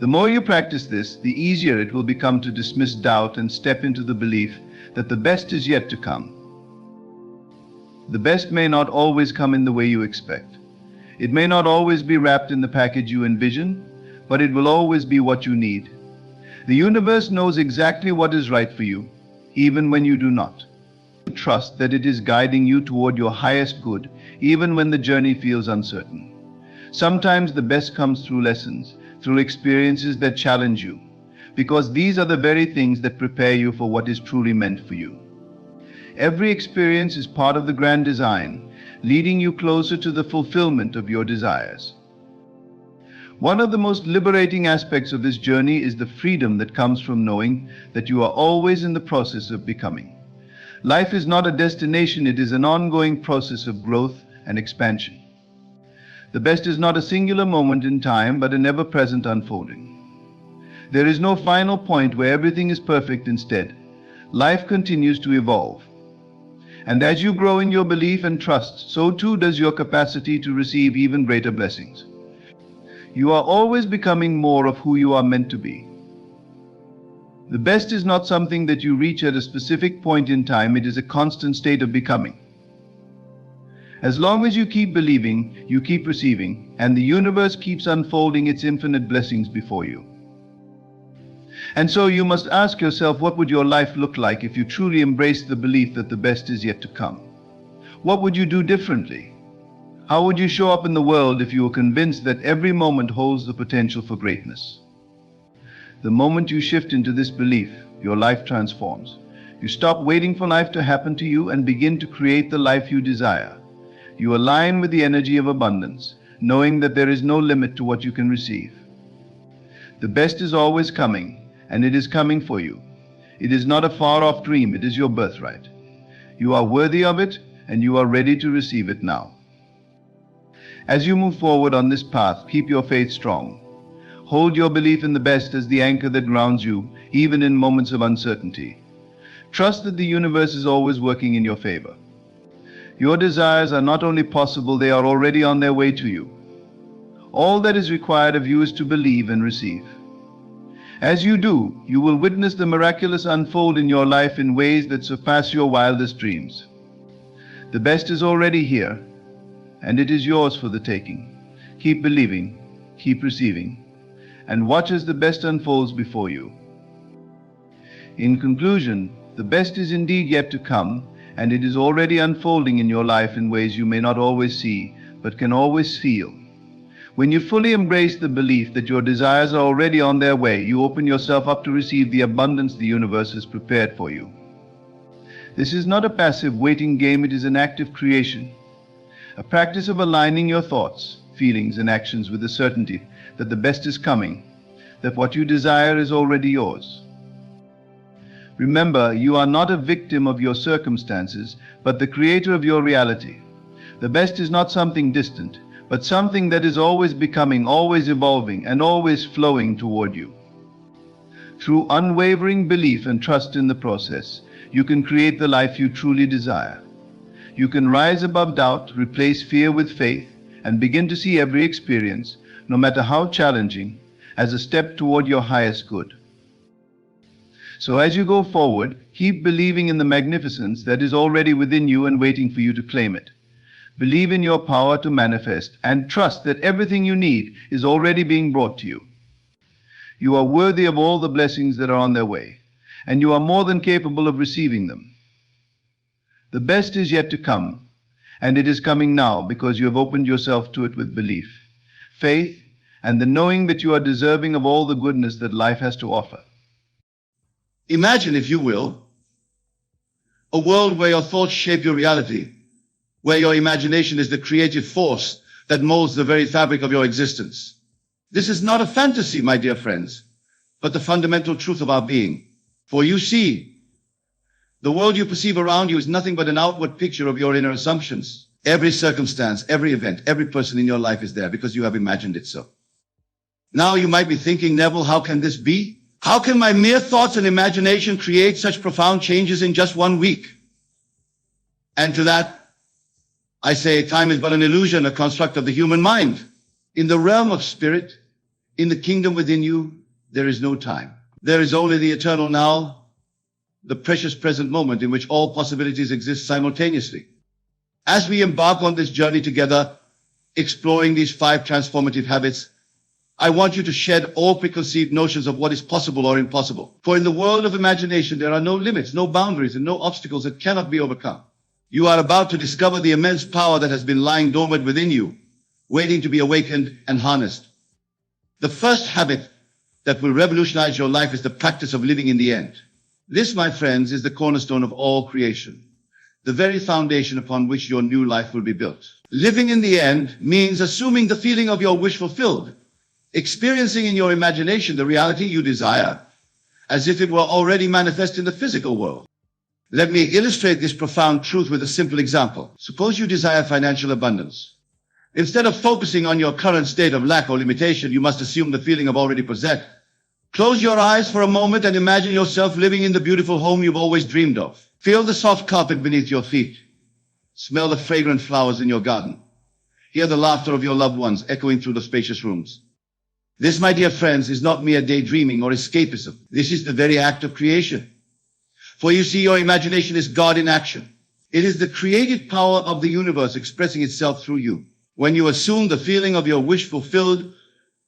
The more you practice this, the easier it will become to dismiss doubt and step into the belief that the best is yet to come. The best may not always come in the way you expect. It may not always be wrapped in the package you envision, but it will always be what you need. The universe knows exactly what is right for you, even when you do not. Trust that it is guiding you toward your highest good, even when the journey feels uncertain. Sometimes the best comes through lessons, through experiences that challenge you, because these are the very things that prepare you for what is truly meant for you. Every experience is part of the grand design, leading you closer to the fulfillment of your desires. One of the most liberating aspects of this journey is the freedom that comes from knowing that you are always in the process of becoming. Life is not a destination, it is an ongoing process of growth and expansion. The best is not a singular moment in time, but an ever-present unfolding. There is no final point where everything is perfect. Instead, life continues to evolve. And as you grow in your belief and trust, so too does your capacity to receive even greater blessings. You are always becoming more of who you are meant to be. The best is not something that you reach at a specific point in time, it is a constant state of becoming. As long as you keep believing, you keep receiving, and the universe keeps unfolding its infinite blessings before you. And so you must ask yourself, what would your life look like if you truly embraced the belief that the best is yet to come? What would you do differently? How would you show up in the world if you were convinced that every moment holds the potential for greatness? The moment you shift into this belief, your life transforms. You stop waiting for life to happen to you and begin to create the life you desire. You align with the energy of abundance, knowing that there is no limit to what you can receive. The best is always coming, and it is coming for you. It is not a far-off dream, it is your birthright. You are worthy of it, and you are ready to receive it now. As you move forward on this path, keep your faith strong. Hold your belief in the best as the anchor that grounds you, even in moments of uncertainty. Trust that the universe is always working in your favor. Your desires are not only possible, they are already on their way to you. All that is required of you is to believe and receive. As you do, you will witness the miraculous unfold in your life in ways that surpass your wildest dreams. The best is already here, and it is yours for the taking. Keep believing, keep receiving, and watch as the best unfolds before you. In conclusion, the best is indeed yet to come, and it is already unfolding in your life in ways you may not always see, but can always feel. When you fully embrace the belief that your desires are already on their way, you open yourself up to receive the abundance the universe has prepared for you. This is not a passive waiting game, it is an active creation, a practice of aligning your thoughts, feelings, and actions with the certainty that the best is coming, that what you desire is already yours. Remember, you are not a victim of your circumstances, but the creator of your reality. The best is not something distant, but something that is always becoming, always evolving, and always flowing toward you. Through unwavering belief and trust in the process, you can create the life you truly desire. You can rise above doubt, replace fear with faith, and begin to see every experience, no matter how challenging, as a step toward your highest good. So as you go forward, keep believing in the magnificence that is already within you and waiting for you to claim it. Believe in your power to manifest and trust that everything you need is already being brought to you. You are worthy of all the blessings that are on their way, and you are more than capable of receiving them. The best is yet to come, and it is coming now because you have opened yourself to it with belief, faith, and the knowing that you are deserving of all the goodness that life has to offer. Imagine, if you will, a world where your thoughts shape your reality, where your imagination is the creative force that molds the very fabric of your existence. This is not a fantasy, my dear friends, but the fundamental truth of our being. For you see, the world you perceive around you is nothing but an outward picture of your inner assumptions. Every circumstance, every event, every person in your life is there because you have imagined it so. Now you might be thinking, Neville, how can this be? How can my mere thoughts and imagination create such profound changes in just 1 week? And to that, I say time is but an illusion, a construct of the human mind. In the realm of spirit, in the kingdom within you, there is no time. There is only the eternal now, the precious present moment in which all possibilities exist simultaneously. As we embark on this journey together, exploring these 5 transformative habits, I want you to shed all preconceived notions of what is possible or impossible. For in the world of imagination, there are no limits, no boundaries, and no obstacles that cannot be overcome. You are about to discover the immense power that has been lying dormant within you, waiting to be awakened and harnessed. The first habit that will revolutionize your life is the practice of living in the end. This, my friends, is the cornerstone of all creation, the very foundation upon which your new life will be built. Living in the end means assuming the feeling of your wish fulfilled, experiencing in your imagination the reality you desire, as if it were already manifest in the physical world. Let me illustrate this profound truth with a simple example. Suppose you desire financial abundance. Instead of focusing on your current state of lack or limitation, you must assume the feeling of already possessed. Close your eyes for a moment and imagine yourself living in the beautiful home you've always dreamed of. Feel the soft carpet beneath your feet. Smell the fragrant flowers in your garden. Hear the laughter of your loved ones echoing through the spacious rooms. This, my dear friends, is not mere daydreaming or escapism. This is the very act of creation. For you see, your imagination is God in action. It is the creative power of the universe expressing itself through you. When you assume the feeling of your wish fulfilled,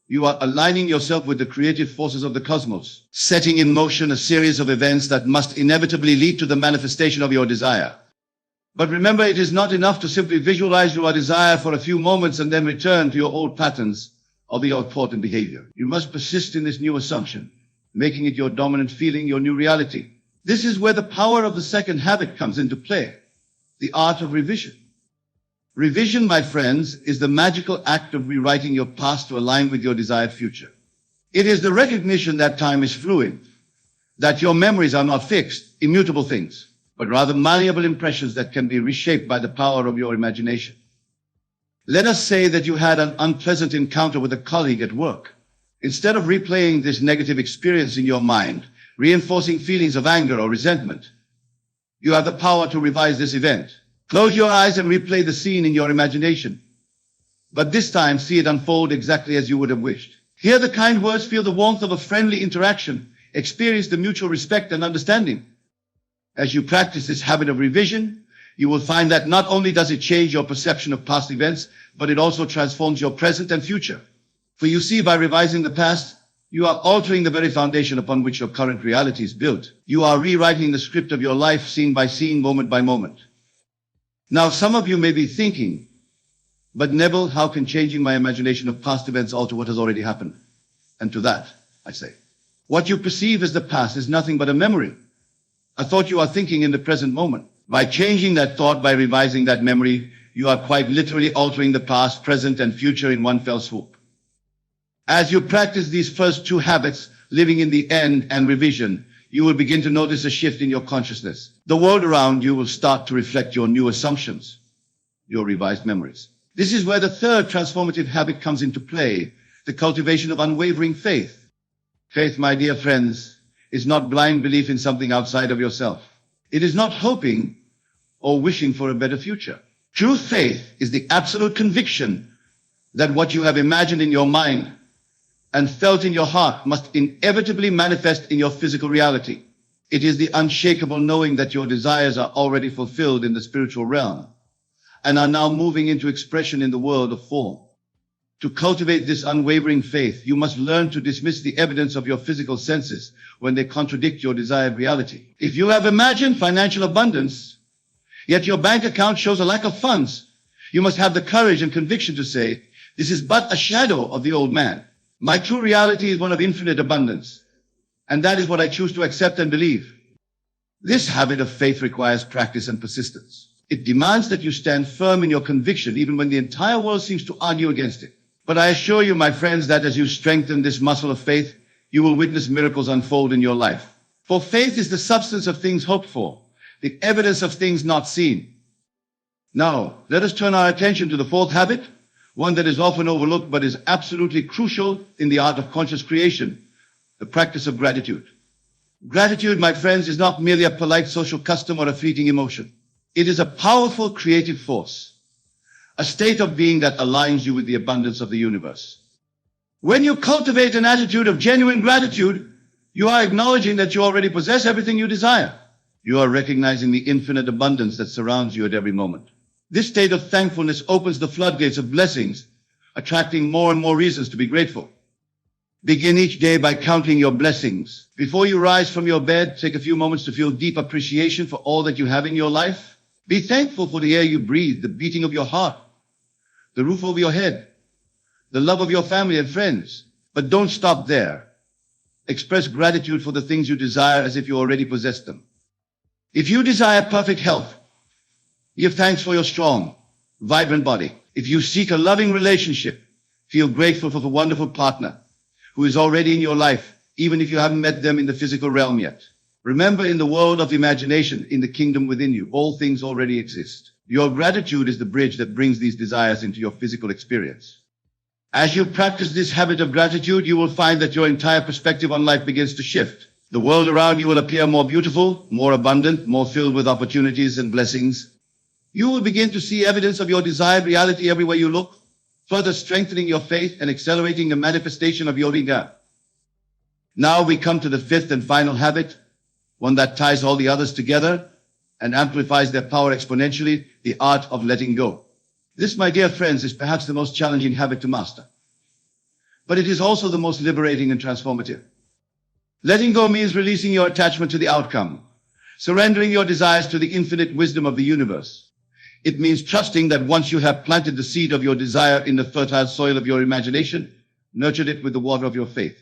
you are aligning yourself with the creative forces of the cosmos, setting in motion a series of events that must inevitably lead to the manifestation of your desire. But remember, it is not enough to simply visualize your desire for a few moments and then return to your old patterns of your thought and behavior. You must persist in this new assumption, making it your dominant feeling, your new reality. This is where the power of the second habit comes into play, the art of revision. Revision, my friends, is the magical act of rewriting your past to align with your desired future. It is the recognition that time is fluid, that your memories are not fixed, immutable things, but rather malleable impressions that can be reshaped by the power of your imagination. Let us say that you had an unpleasant encounter with a colleague at work. Instead of replaying this negative experience in your mind, reinforcing feelings of anger or resentment, you have the power to revise this event. Close your eyes and replay the scene in your imagination. But this time, see it unfold exactly as you would have wished. Hear the kind words, feel the warmth of a friendly interaction, experience the mutual respect and understanding. As you practice this habit of revision, you will find that not only does it change your perception of past events, but it also transforms your present and future. For you see, by revising the past, you are altering the very foundation upon which your current reality is built. You are rewriting the script of your life scene by scene, moment by moment. Now, some of you may be thinking, But Neville, how can changing my imagination of past events alter what has already happened? And to that, I say, what you perceive as the past is nothing but a memory, a thought you are thinking in the present moment. By changing that thought, by revising that memory, you are quite literally altering the past, present, and future in one fell swoop. As you practice these first two habits, living in the end and revision, you will begin to notice a shift in your consciousness. The world around you will start to reflect your new assumptions, your revised memories. This is where the third transformative habit comes into play, the cultivation of unwavering faith. Faith, my dear friends, is not blind belief in something outside of yourself. It is not hoping or wishing for a better future. True faith is the absolute conviction that what you have imagined in your mind and felt in your heart must inevitably manifest in your physical reality. It is the unshakable knowing that your desires are already fulfilled in the spiritual realm and are now moving into expression in the world of form. To cultivate this unwavering faith, you must learn to dismiss the evidence of your physical senses when they contradict your desired reality. If you have imagined financial abundance, yet your bank account shows a lack of funds, you must have the courage and conviction to say, this is but a shadow of the old man. My true reality is one of infinite abundance, and that is what I choose to accept and believe. This habit of faith requires practice and persistence. It demands that you stand firm in your conviction even when the entire world seems to argue against it. But I assure you, my friends, that as you strengthen this muscle of faith, you will witness miracles unfold in your life. For faith is the substance of things hoped for, the evidence of things not seen. Now, let us turn our attention to the fourth habit, one that is often overlooked but is absolutely crucial in the art of conscious creation, the practice of gratitude. Gratitude, my friends, is not merely a polite social custom or a fleeting emotion. It is a powerful creative force, a state of being that aligns you with the abundance of the universe. When you cultivate an attitude of genuine gratitude, you are acknowledging that you already possess everything you desire. You are recognizing the infinite abundance that surrounds you at every moment. This state of thankfulness opens the floodgates of blessings, attracting more and more reasons to be grateful. Begin each day by counting your blessings. Before you rise from your bed, take a few moments to feel deep appreciation for all that you have in your life. Be thankful for the air you breathe, the beating of your heart, the roof over your head, the love of your family and friends. But don't stop there. Express gratitude for the things you desire as if you already possess them. If you desire perfect health, give thanks for your strong, vibrant body. If you seek a loving relationship, feel grateful for the wonderful partner who is already in your life, even if you haven't met them in the physical realm yet. Remember, in the world of imagination, in the kingdom within you, all things already exist. Your gratitude is the bridge that brings these desires into your physical experience. As you practice this habit of gratitude, you will find that your entire perspective on life begins to shift. The world around you will appear more beautiful, more abundant, more filled with opportunities and blessings. You will begin to see evidence of your desired reality everywhere you look, further strengthening your faith and accelerating the manifestation of your Yoga. Now we come to the fifth and final habit, one that ties all the others together and amplifies their power exponentially, the art of letting go. This, my dear friends, is perhaps the most challenging habit to master. But it is also the most liberating and transformative. Letting go means releasing your attachment to the outcome, surrendering your desires to the infinite wisdom of the universe. It means trusting that once you have planted the seed of your desire in the fertile soil of your imagination, nurtured it with the water of your faith,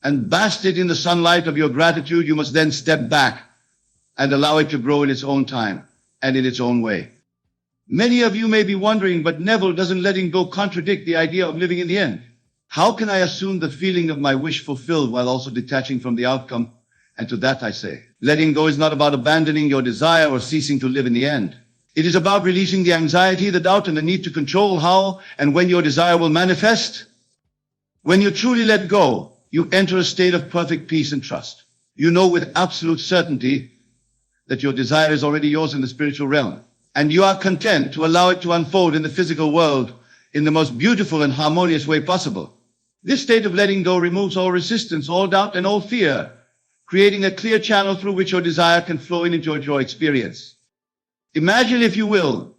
and bathed it in the sunlight of your gratitude, you must then step back and allow it to grow in its own time and in its own way. Many of you may be wondering, but Neville, doesn't letting go contradict the idea of living in the end? How can I assume the feeling of my wish fulfilled while also detaching from the outcome? And to that I say, letting go is not about abandoning your desire or ceasing to live in the end. It is about releasing the anxiety, the doubt, and the need to control how and when your desire will manifest. When you truly let go, you enter a state of perfect peace and trust. You know with absolute certainty that your desire is already yours in the spiritual realm, and you are content to allow it to unfold in the physical world in the most beautiful and harmonious way possible. This state of letting go removes all resistance, all doubt, and all fear, creating a clear channel through which your desire can flow into your experience. Imagine, if you will,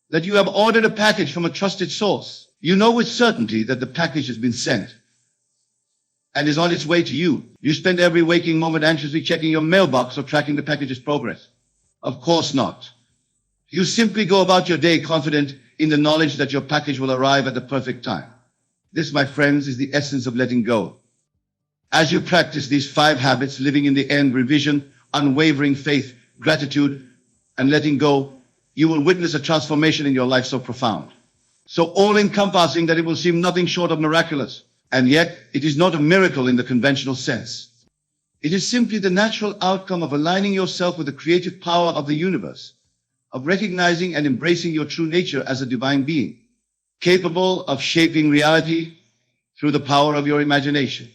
that you have ordered a package from a trusted source. You know with certainty that the package has been sent and is on its way to you. You spend every waking moment anxiously checking your mailbox or tracking the package's progress. Of course not. You simply go about your day confident in the knowledge that your package will arrive at the perfect time. This, my friends, is the essence of letting go. As you practice these 5 habits, living in the end, revision, unwavering faith, gratitude, and letting go, you will witness a transformation in your life so profound, so all-encompassing that it will seem nothing short of miraculous. And yet, it is not a miracle in the conventional sense. It is simply the natural outcome of aligning yourself with the creative power of the universe, of recognizing and embracing your true nature as a divine being, capable of shaping reality through the power of your imagination.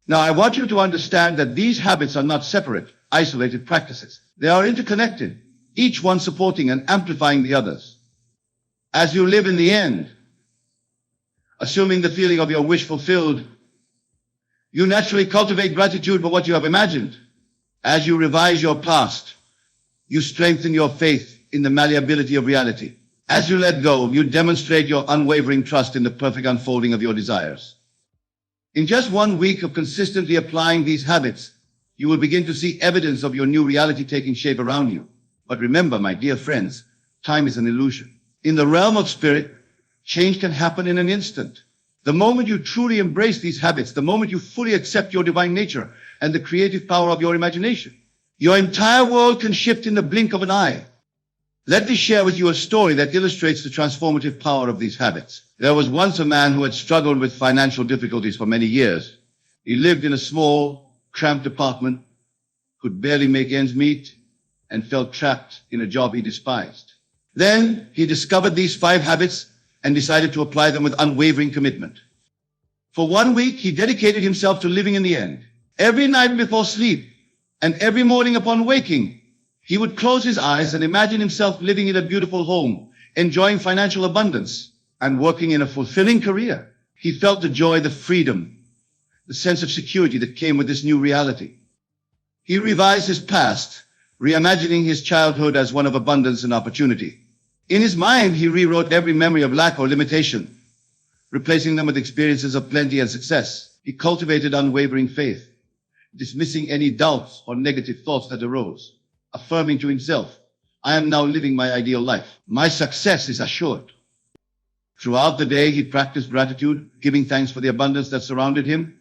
Now, I want you to understand that these habits are not separate, isolated practices. They are interconnected, each one supporting and amplifying the others. As you live in the end, assuming the feeling of your wish fulfilled, you naturally cultivate gratitude for what you have imagined. As you revise your past, you strengthen your faith in the malleability of reality. As you let go, you demonstrate your unwavering trust in the perfect unfolding of your desires. In just 1 week of consistently applying these habits, you will begin to see evidence of your new reality taking shape around you. But remember, my dear friends, time is an illusion. In the realm of spirit, change can happen in an instant. The moment you truly embrace these habits, the moment you fully accept your divine nature and the creative power of your imagination, your entire world can shift in the blink of an eye. Let me share with you a story that illustrates the transformative power of these habits. There was once a man who had struggled with financial difficulties for many years. He lived in a small, cramped apartment, could barely make ends meet, and felt trapped in a job he despised. Then he discovered these 5 habits and decided to apply them with unwavering commitment. For 1 week, he dedicated himself to living in the end. Every night before sleep and every morning upon waking, he would close his eyes and imagine himself living in a beautiful home, enjoying financial abundance, and working in a fulfilling career. He felt the joy, the freedom, the sense of security that came with this new reality. He revised his past, reimagining his childhood as one of abundance and opportunity. In his mind, he rewrote every memory of lack or limitation, replacing them with experiences of plenty and success. He cultivated unwavering faith, dismissing any doubts or negative thoughts that arose, affirming to himself, I am now living my ideal life. My success is assured. Throughout the day, he practiced gratitude, giving thanks for the abundance that surrounded him,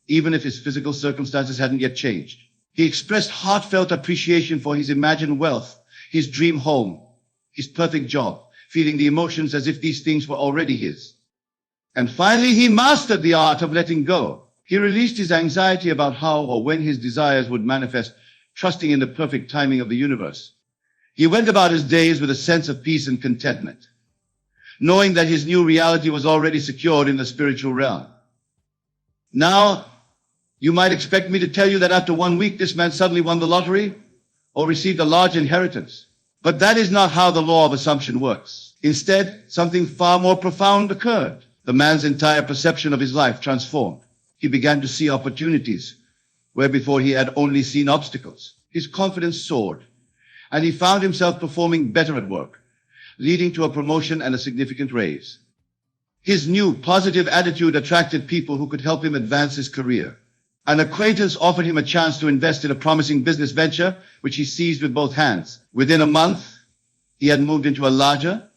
even if his physical circumstances hadn't yet changed. He expressed heartfelt appreciation for his imagined wealth, his dream home, his perfect job, feeling the emotions as if these things were already his. And finally, he mastered the art of letting go. He released his anxiety about how or when his desires would manifest, trusting in the perfect timing of the universe. He went about his days with a sense of peace and contentment, knowing that his new reality was already secured in the spiritual realm. Now, you might expect me to tell you that after 1 week, this man suddenly won the lottery or received a large inheritance. But that is not how the law of assumption works. Instead, something far more profound occurred. The man's entire perception of his life transformed. He began to see opportunities where before he had only seen obstacles. His confidence soared, and he found himself performing better at work, leading to a promotion and a significant raise. His new positive attitude attracted people who could help him advance his career. An acquaintance offered him a chance to invest in a promising business venture, which he seized with both hands. Within a month, he had moved into a larger,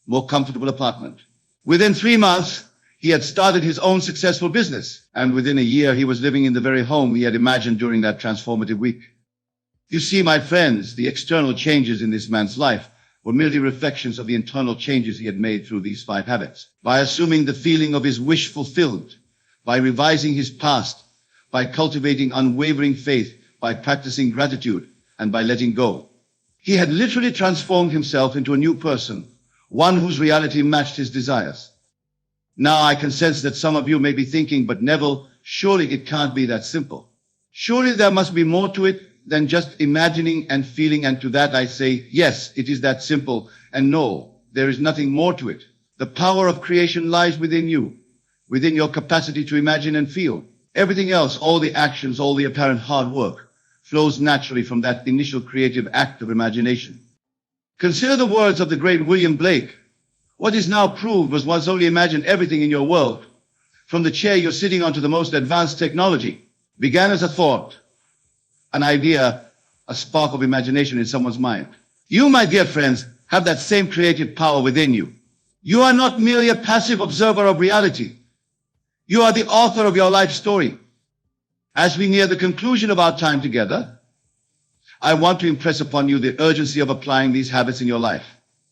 more comfortable apartment. Within 3 months, he had started his own successful business. And within a year, he was living in the very home he had imagined during that transformative week. You see, my friends, the external changes in this man's life were merely reflections of the internal changes he had made through these 5 habits. By assuming the feeling of his wish fulfilled, by revising his past, by cultivating unwavering faith, by practicing gratitude, and by letting go, he had literally transformed himself into a new person, one whose reality matched his desires. Now I can sense that some of you may be thinking, but Neville, surely it can't be that simple. Surely there must be more to it than just imagining and feeling, and to that I say, yes, it is that simple, and no, there is nothing more to it. The power of creation lies within you, within your capacity to imagine and feel. Everything else, all the actions, all the apparent hard work, flows naturally from that initial creative act of imagination. Consider the words of the great William Blake. What is now proved was once only imagined. Everything in your world, from the chair you're sitting on to the most advanced technology, began as a thought, an idea, a spark of imagination in someone's mind. You, my dear friends, have that same creative power within you. You are not merely a passive observer of reality. You are the author of your life story. As we near the conclusion of our time together, I want to impress upon you the urgency of applying these habits in your life.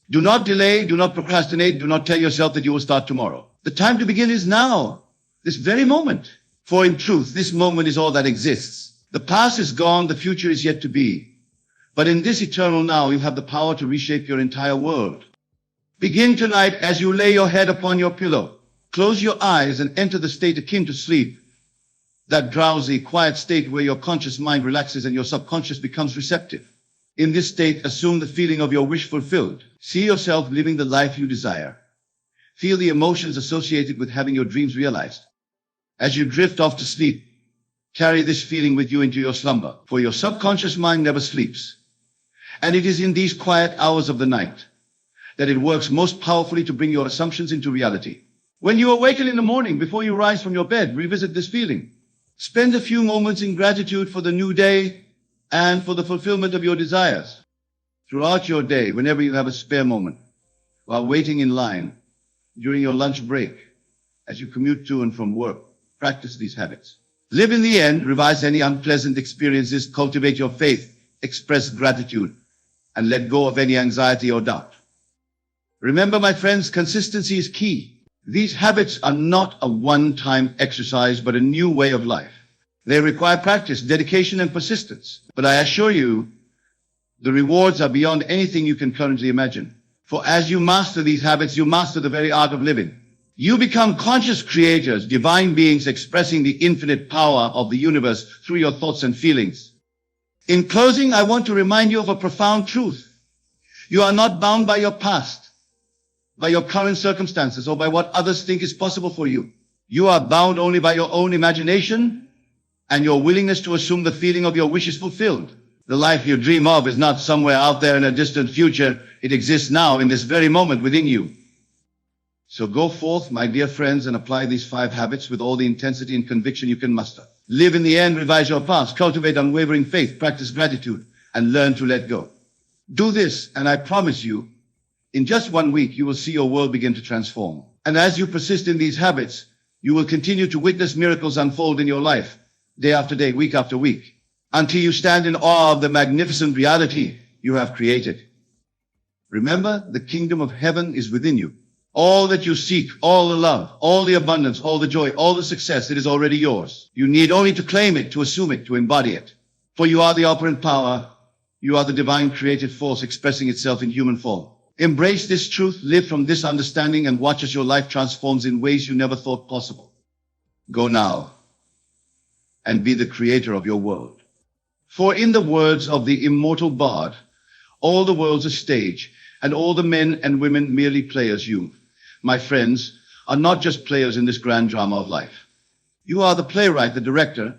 Do not delay, do not procrastinate, do not tell yourself that you will start tomorrow. The time to begin is now, this very moment. For in truth, this moment is all that exists. The past is gone, the future is yet to be. But in this eternal now, you have the power to reshape your entire world. Begin tonight as you lay your head upon your pillow. Close your eyes and enter the state akin to sleep. That drowsy, quiet state where your conscious mind relaxes and your subconscious becomes receptive. In this state, assume the feeling of your wish fulfilled. See yourself living the life you desire. Feel the emotions associated with having your dreams realized. As you drift off to sleep, carry this feeling with you into your slumber, for your subconscious mind never sleeps. And it is in these quiet hours of the night that it works most powerfully to bring your assumptions into reality. When you awaken in the morning, before you rise from your bed, revisit this feeling. Spend a few moments in gratitude for the new day and for the fulfillment of your desires. Throughout your day, whenever you have a spare moment, while waiting in line, during your lunch break, as you commute to and from work, practice these habits. Live in the end, revise any unpleasant experiences, cultivate your faith, express gratitude, and let go of any anxiety or doubt. Remember, my friends, consistency is key. These habits are not a one-time exercise, but a new way of life. They require practice, dedication, and persistence. But I assure you, the rewards are beyond anything you can currently imagine. For as you master these habits, you master the very art of living. You become conscious creators, divine beings expressing the infinite power of the universe through your thoughts and feelings. In closing, I want to remind you of a profound truth. You are not bound by your past, by your current circumstances, or by what others think is possible for you. You are bound only by your own imagination and your willingness to assume the feeling of your wishes fulfilled. The life you dream of is not somewhere out there in a distant future. It exists now in this very moment within you. So go forth, my dear friends, and apply these 5 habits with all the intensity and conviction you can muster. Live in the end, revise your past, cultivate unwavering faith, practice gratitude, and learn to let go. Do this, and I promise you, in just 1 week, you will see your world begin to transform. And as you persist in these habits, you will continue to witness miracles unfold in your life, day after day, week after week, until you stand in awe of the magnificent reality you have created. Remember, the kingdom of heaven is within you. All that you seek, all the love, all the abundance, all the joy, all the success, it is already yours. You need only to claim it, to assume it, to embody it. For you are the operant power. You are the divine creative force expressing itself in human form. Embrace this truth, live from this understanding, and watch as your life transforms in ways you never thought possible. Go now and be the creator of your world. For in the words of the immortal bard, all the world's a stage, and all the men and women merely players. You, my friends, are not just players in this grand drama of life. You are the playwright, the director,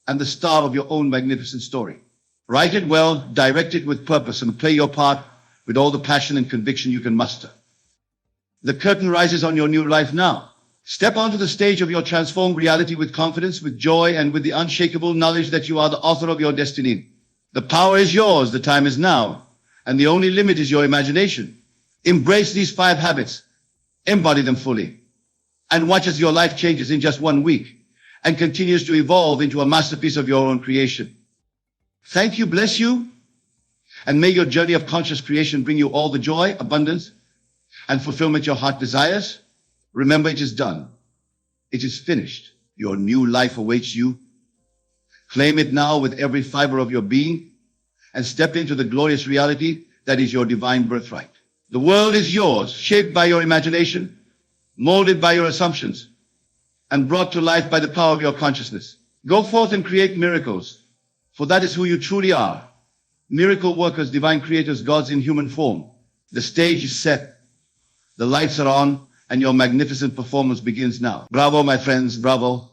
and the star of your own magnificent story. Write it well, direct it with purpose, and play your part with all the passion and conviction you can muster. The curtain rises on your new life now. Step onto the stage of your transformed reality with confidence, with joy, and with the unshakable knowledge that you are the author of your destiny. The power is yours, the time is now, and the only limit is your imagination. Embrace these 5 habits, embody them fully, and watch as your life changes in just 1 week and continues to evolve into a masterpiece of your own creation. Thank you, bless you, and may your journey of conscious creation bring you all the joy, abundance, and fulfillment your heart desires. Remember, it is done. It is finished. Your new life awaits you. Claim it now with every fiber of your being and step into the glorious reality that is your divine birthright. The world is yours, shaped by your imagination, molded by your assumptions, and brought to life by the power of your consciousness. Go forth and create miracles, for that is who you truly are. Miracle workers, divine creators, gods in human form. The stage is set, the lights are on, and your magnificent performance begins now. Bravo, my friends, bravo.